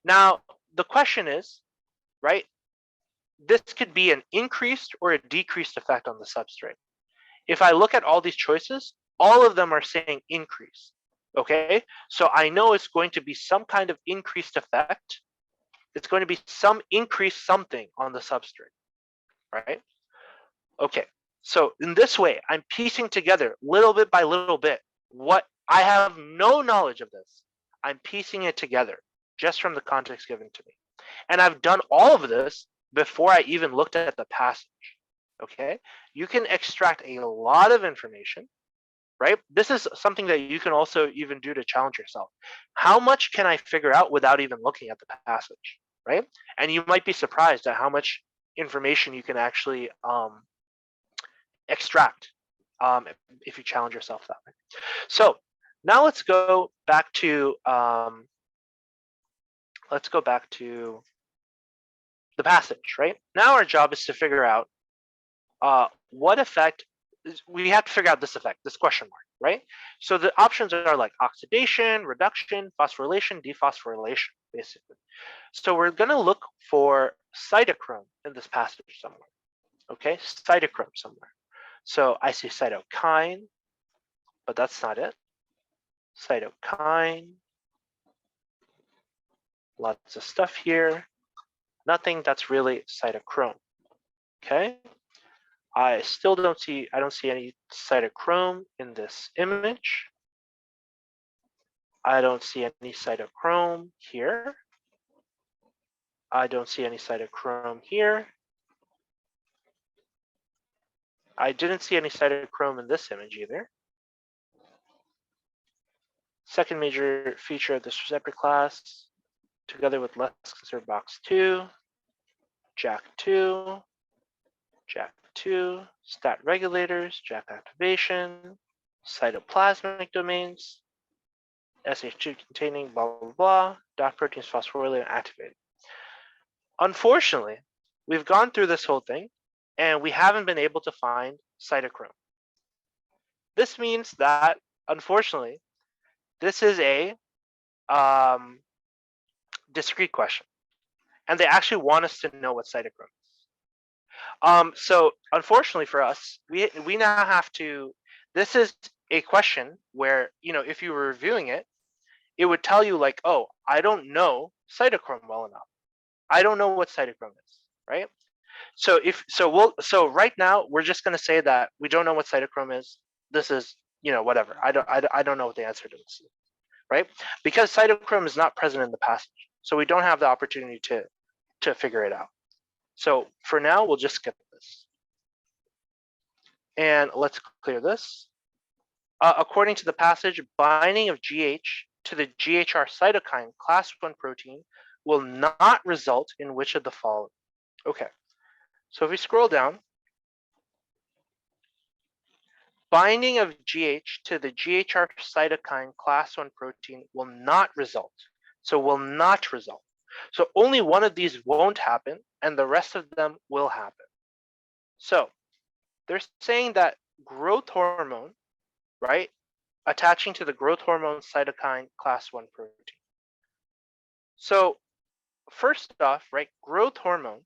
Now, the question is, right, this could be an increased or a decreased effect on the substrate. If I look at all these choices, all of them are saying increase. Okay, so I know it's going to be some kind of increased effect. It's going to be some increased something on the substrate, right? Okay, so in this way, I'm piecing together little bit by little bit what I have no knowledge of this. I'm piecing it together just from the context given to me. And I've done all of this before I even looked at the passage. Okay, you can extract a lot of information, right? This is something that you can also even do to challenge yourself. How much can I figure out without even looking at the passage, right? And you might be surprised at how much information you can actually extract if you challenge yourself that way. So now let's go back to the passage, right? Now our job is to figure out what effect we have to figure out this effect, this question mark, right? So the options are like oxidation, reduction, phosphorylation, dephosphorylation, basically. So we're going to look for cytochrome in this passage somewhere. Okay, cytochrome somewhere. So I see cytokine, but that's not it. Cytokine, lots of stuff here. Nothing that's really cytochrome. Okay, I don't see any cytochrome in this image. I don't see any cytochrome here. I don't see any cytochrome here. I didn't see any cytochrome in this image either. Second major feature of this receptor class, together with less conserved box 2, JAK2, JAK2, STAT regulators, JAK activation, cytoplasmic domains, SH2 containing blah, blah, blah, dot proteins phosphorylated and activated. Unfortunately, we've gone through this whole thing and we haven't been able to find cytochrome. This means that, unfortunately, this is a discrete question. And they actually want us to know what cytochrome is. So unfortunately for us, we now have to, this is a question where, if you were reviewing it, it would tell you like, oh, I don't know cytochrome well enough. I don't know what cytochrome is, right? So right now we're just going to say that we don't know what cytochrome is. This is, whatever. I don't know what the answer to this is, right? Because cytochrome is not present in the passage, so we don't have the opportunity to figure it out. So for now, we'll just skip this. And let's clear this. According to the passage, binding of GH to the GHR cytokine class 1 protein will not result in which of the following? Okay, so if we scroll down, binding of GH to the GHR cytokine class 1 protein will not result. So will not result. So only one of these won't happen and the rest of them will happen. So they're saying that growth hormone, right, attaching to the growth hormone cytokine class 1 protein. So first off, right, growth hormone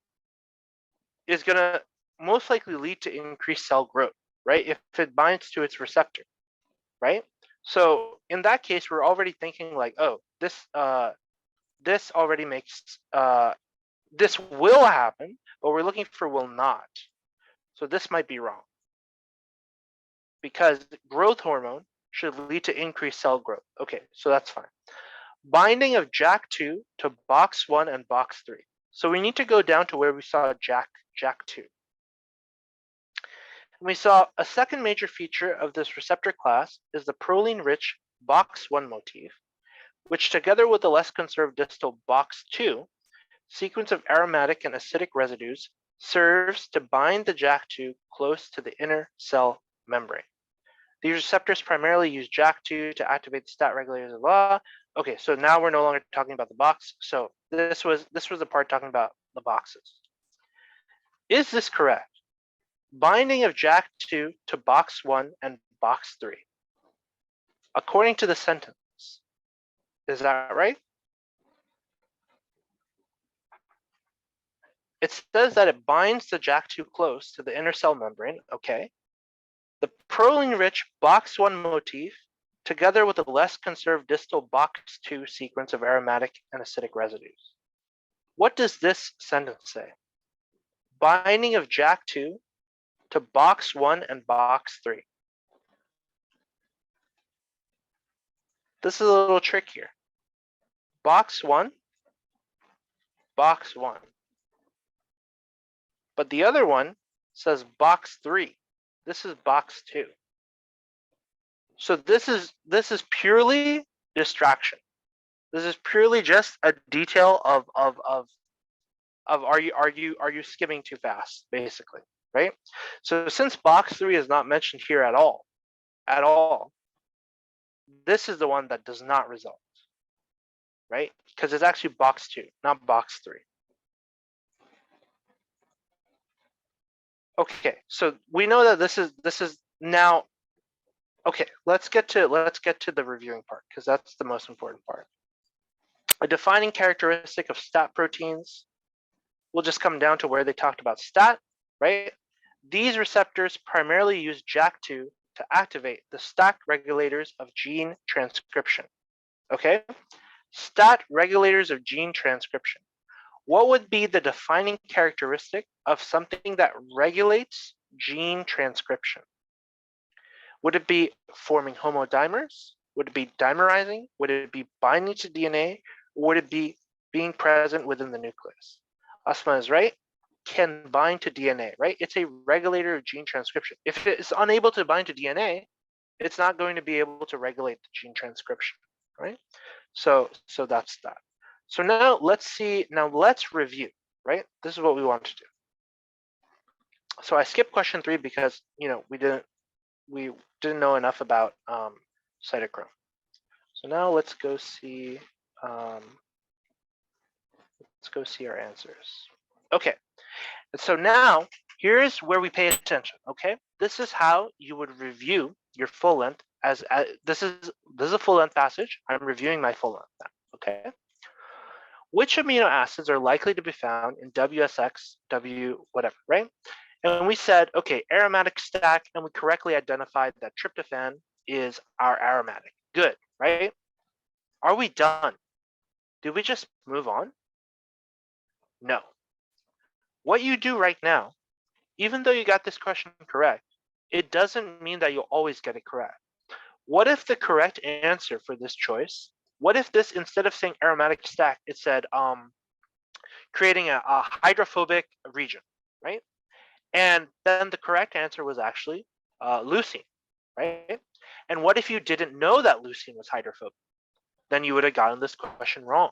is going to most likely lead to increased cell growth, right, if it binds to its receptor, right? So in that case, we're already thinking like, oh, this already makes, this will happen, but we're looking for will not. So this might be wrong because growth hormone should lead to increased cell growth. Okay, so that's fine. Binding of JAK2 to box 1 and box 3. So we need to go down to where we saw JAK2. We saw a second major feature of this receptor class is the proline-rich box 1 motif, which together with the less conserved distal box 2 sequence of aromatic and acidic residues serves to bind the JAK2 close to the inner cell membrane. These receptors primarily use JAK2 to activate the STAT regulators of law. Okay, so now we're no longer talking about the box. So this was the part talking about the boxes. Is this correct? Binding of JAK2 to box 1 and box 3. According to the sentence, is that right? It says that it binds the JAK2 close to the inner cell membrane, okay. The proline-rich box 1 motif together with a less conserved distal box 2 sequence of aromatic and acidic residues. What does this sentence say? Binding of JAK2 to box 1 and box 3. This is a little trick here. Box 1, box 1. But the other one says box 3. This is box 2. So this is purely distraction. This is purely just a detail of are you skimming too fast, basically, right? So since box 3 is not mentioned here at all, this is the one that does not result, right? Because it's actually box 2, not box 3. Okay, so we know that this is now. Okay, let's get to the reviewing part, because that's the most important part. A defining characteristic of STAT proteins will just come down to where they talked about STAT, right? These receptors primarily use JAK2 to activate the STAT regulators of gene transcription. Okay, STAT regulators of gene transcription. What would be the defining characteristic of something that regulates gene transcription? Would it be forming homodimers? Would it be dimerizing? Would it be binding to DNA? Or would it be being present within the nucleus? Asma is right. Can bind to DNA, right? It's a regulator of gene transcription. If it is unable to bind to DNA, it's not going to be able to regulate the gene transcription, right? So that's that. So now let's review, right? This is what we want to do. So I skipped question 3 because we didn't know enough about cytochrome. So now let's go see our answers. Okay, so now here's where we pay attention. Okay, this is how you would review your full length. As this is a full length passage. I'm reviewing my full length now. Okay, which amino acids are likely to be found in WSX, W whatever, right? And we said, okay, aromatic stack, and we correctly identified that tryptophan is our aromatic. Good, right? Are we done? Did we just move on? No. What you do right now, even though you got this question correct, it doesn't mean that you'll always get it correct. What if the correct answer for this choice, what if this, instead of saying aromatic stack, it said creating a hydrophobic region, right? And then the correct answer was actually leucine, right? And what if you didn't know that leucine was hydrophobic? Then you would have gotten this question wrong.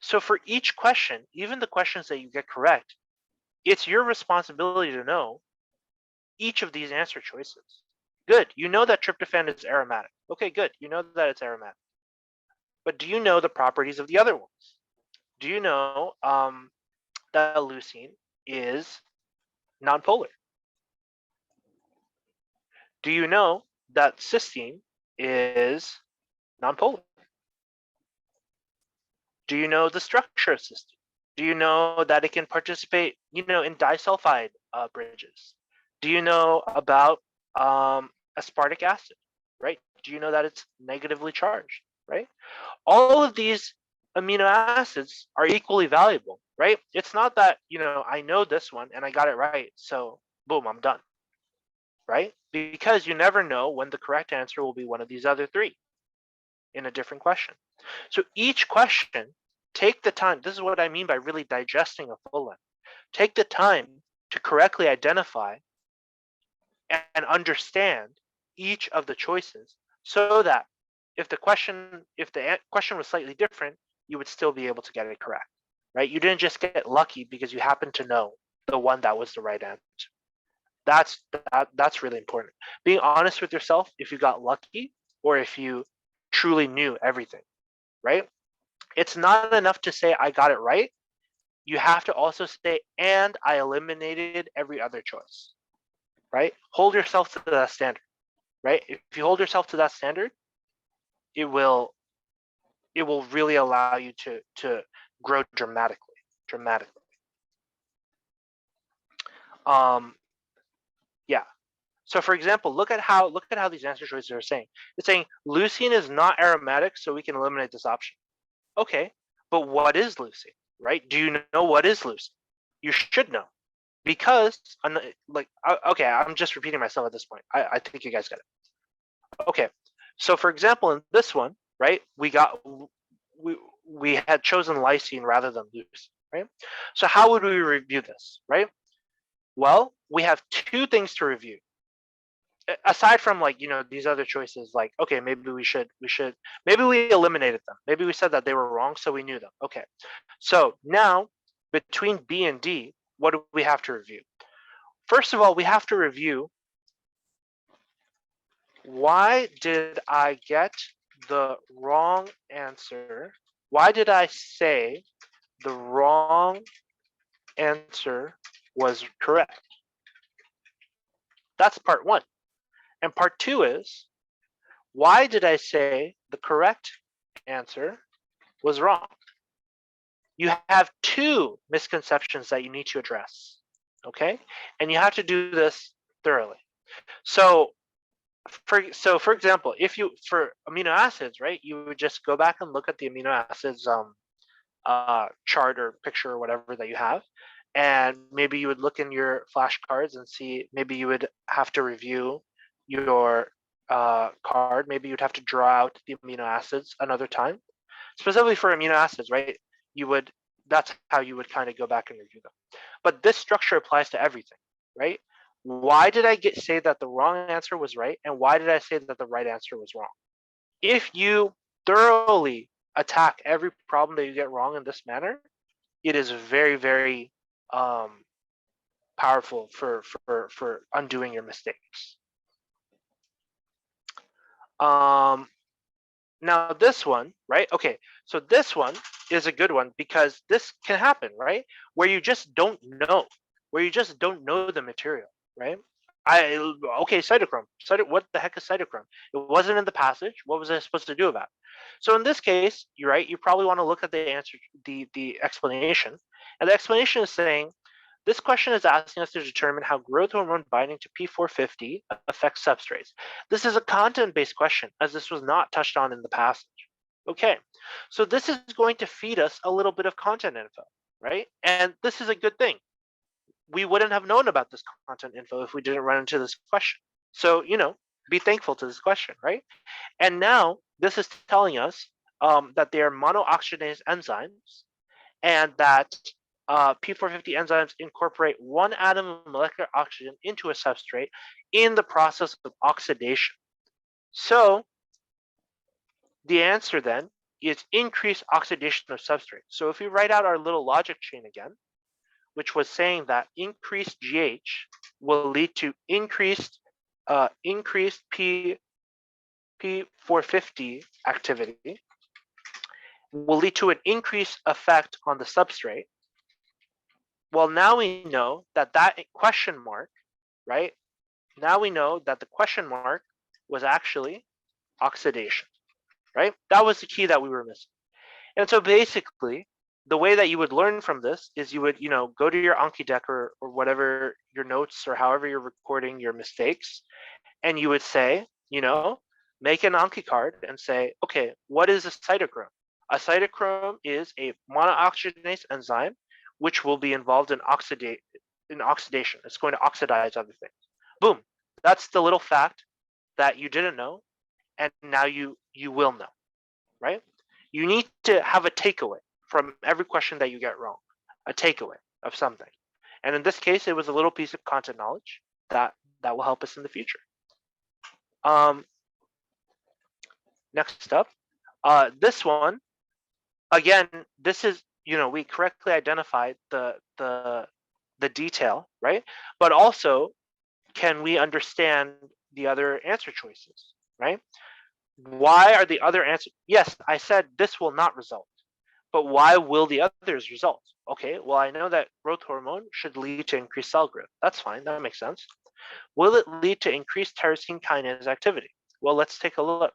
So for each question, even the questions that you get correct, it's your responsibility to know each of these answer choices. Good, you know that tryptophan is aromatic. Okay, good, you know that it's aromatic. But do you know the properties of the other ones? Do you know that leucine is nonpolar? Do you know that cysteine is nonpolar? Do you know the structure of cysteine? Do you know that it can participate, in disulfide bridges? Do you know about aspartic acid, right? Do you know that it's negatively charged, right? All of these amino acids are equally valuable, right? It's not that, I know this one and I got it right, so boom, I'm done, right? Because you never know when the correct answer will be one of these other 3 in a different question. So each question, take the time. This is what I mean by really digesting a full length. Take the time to correctly identify and understand each of the choices, so that if the question was slightly different, you would still be able to get it correct, right? You didn't just get lucky because you happen to know the one that was the right answer. That's really important. Being honest with yourself if you got lucky or if you truly knew everything, right? It's not enough to say I got it right. You have to also say, and I eliminated every other choice, right? Hold yourself to that standard, right? If you hold yourself to that standard, it will really allow you to grow dramatically. Yeah. So for example, look at how these answer choices are saying. It's saying leucine is not aromatic, so we can eliminate this option. Okay, but what is leucine, right? Do you know what is leucine? You should know, because okay, I'm just repeating myself at this point. I think you guys get it. Okay, so for example, in this one, right, we had chosen lysine rather than leucine, right? So how would we review this, right? Well, we have two things to review. Aside from these other choices, like, okay, maybe maybe we eliminated them. Maybe we said that they were wrong, so we knew them. Okay, so now between B and D, what do we have to review? First of all, we have to review, why did I get the wrong answer? Why did I say the wrong answer was correct? That's part one. And part two is, why did I say the correct answer was wrong? You have two misconceptions that you need to address, okay? And you have to do this thoroughly. So for example, for amino acids, right, you would just go back and look at the amino acids chart or picture or whatever that you have, and maybe you would look in your flashcards and see, maybe you would have to review your card. Maybe you'd have to draw out the amino acids another time, specifically for amino acids, right? That's how you would kind of go back and review them. But this structure applies to everything, right? Why did I say that the wrong answer was right, and why did I say that the right answer was wrong? If you thoroughly attack every problem that you get wrong in this manner, it is very, very powerful for undoing your mistakes. Now this one, right? Okay, so this one is a good one because this can happen, right? Where you just don't know, the material, right? Okay, cytochrome. What the heck is cytochrome? It wasn't in the passage. What was I supposed to do about it? So in this case, you're right. You probably want to look at the answer, the explanation, and the explanation is saying, this question is asking us to determine how growth hormone binding to P450 affects substrates. This is a content-based question, as this was not touched on in the passage. Okay, so this is going to feed us a little bit of content info, right? And this is a good thing. We wouldn't have known about this content info if we didn't run into this question. So, be thankful to this question, right? And now this is telling us that they are monooxygenase enzymes, and that P450 enzymes incorporate one atom of molecular oxygen into a substrate in the process of oxidation. So the answer then is increased oxidation of substrate. So if we write out our little logic chain again, which was saying that increased GH will lead to increased P450 activity, will lead to an increased effect on the substrate. Well, now we know that question mark, right? Now we know that the question mark was actually oxidation, right? That was the key that we were missing. And so basically, the way that you would learn from this is you would, go to your Anki deck or whatever your notes or however you're recording your mistakes, and you would say, make an Anki card and say, okay, what is a cytochrome? A cytochrome is a monooxygenase enzyme which will be involved in oxidation. It's going to oxidize other things. Boom. That's the little fact that you didn't know, and now you will know, right? You need to have a takeaway from every question that you get wrong, a takeaway of something. And in this case, it was a little piece of content knowledge that will help us in the future. Next up, this one, again, this is, we correctly identified the detail, right? But also, can we understand the other answer choices, right? Why are the other answers? Yes, I said this will not result, but why will the others result? Okay, well, I know that growth hormone should lead to increased cell growth. That's fine, that makes sense. Will it lead to increased tyrosine kinase activity? Well, let's take a look.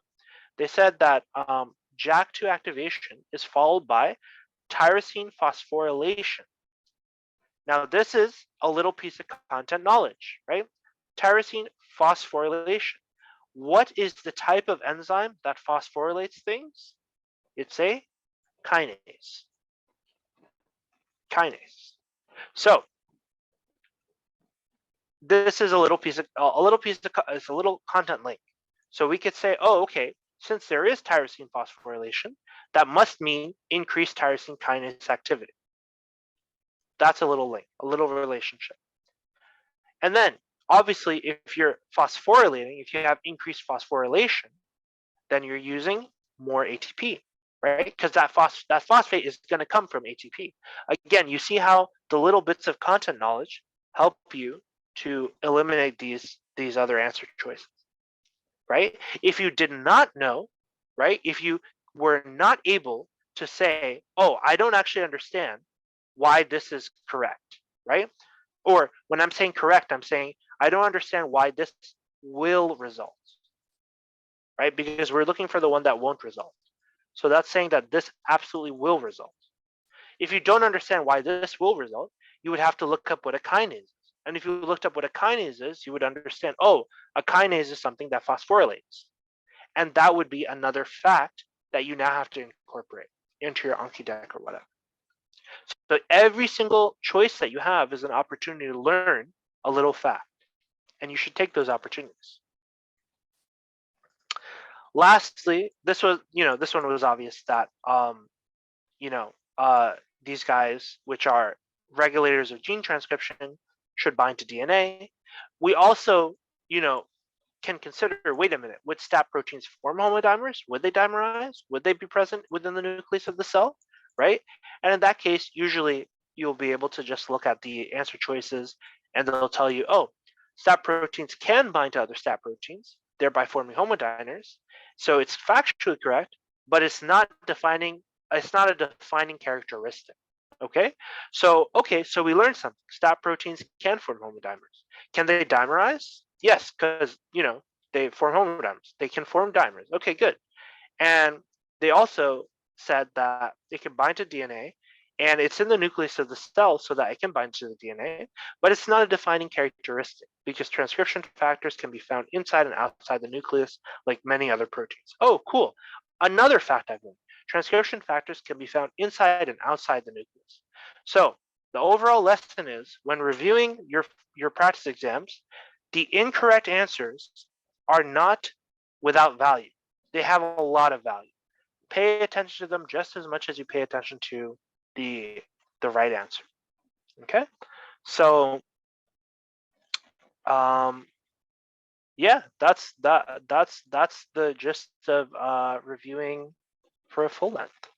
They said that JAK2 activation is followed by tyrosine phosphorylation. Now, this is a little piece of content knowledge, right? Tyrosine phosphorylation. What is the type of enzyme that phosphorylates things? It's a kinase. Kinase. So this is a little piece of it's a little content link. So we could say, oh, okay, since there is tyrosine phosphorylation, that must mean increased tyrosine kinase activity. That's a little link, a little relationship. And then obviously, if you're phosphorylating, if you have increased phosphorylation, then you're using more ATP, right? Because that phosphate is going to come from ATP. Again, you see how the little bits of content knowledge help you to eliminate these other answer choices, right? If you did not know, right? If you were not able to say, oh, I don't actually understand why this is correct, right? Or when I'm saying correct, I'm saying I don't understand why this will result, right? Because we're looking for the one that won't result. So that's saying that this absolutely will result. If you don't understand why this will result, you would have to look up what a kinase is. And if you looked up what a kinase is, you would understand, oh, a kinase is something that phosphorylates. And that would be another fact that you now have to incorporate into your Anki deck or whatever. So every single choice that you have is an opportunity to learn a little fact. And you should take those opportunities. Lastly, this one was obvious that these guys, which are regulators of gene transcription, should bind to DNA. We also, can consider, wait a minute, would STAP proteins form homodimers? Would they dimerize? Would they be present within the nucleus of the cell, right? And in that case, usually you'll be able to just look at the answer choices and they'll tell you, oh, STAP proteins can bind to other STAP proteins, thereby forming homodimers. So it's factually correct, but it's not a defining characteristic. Okay, so we learned something. STAP proteins can form homodimers. Can they dimerize? Yes, because they form homodimers. They can form dimers. Okay, good. And they also said that it can bind to DNA, and it's in the nucleus of the cell so that it can bind to the DNA, but it's not a defining characteristic because transcription factors can be found inside and outside the nucleus like many other proteins. Oh, cool. Another fact I've learned. Transcription factors can be found inside and outside the nucleus. So the overall lesson is when reviewing your practice exams, the incorrect answers are not without value. They have a lot of value. Pay attention to them just as much as you pay attention to the right answer. Okay, so yeah, that's the gist of reviewing for a full length.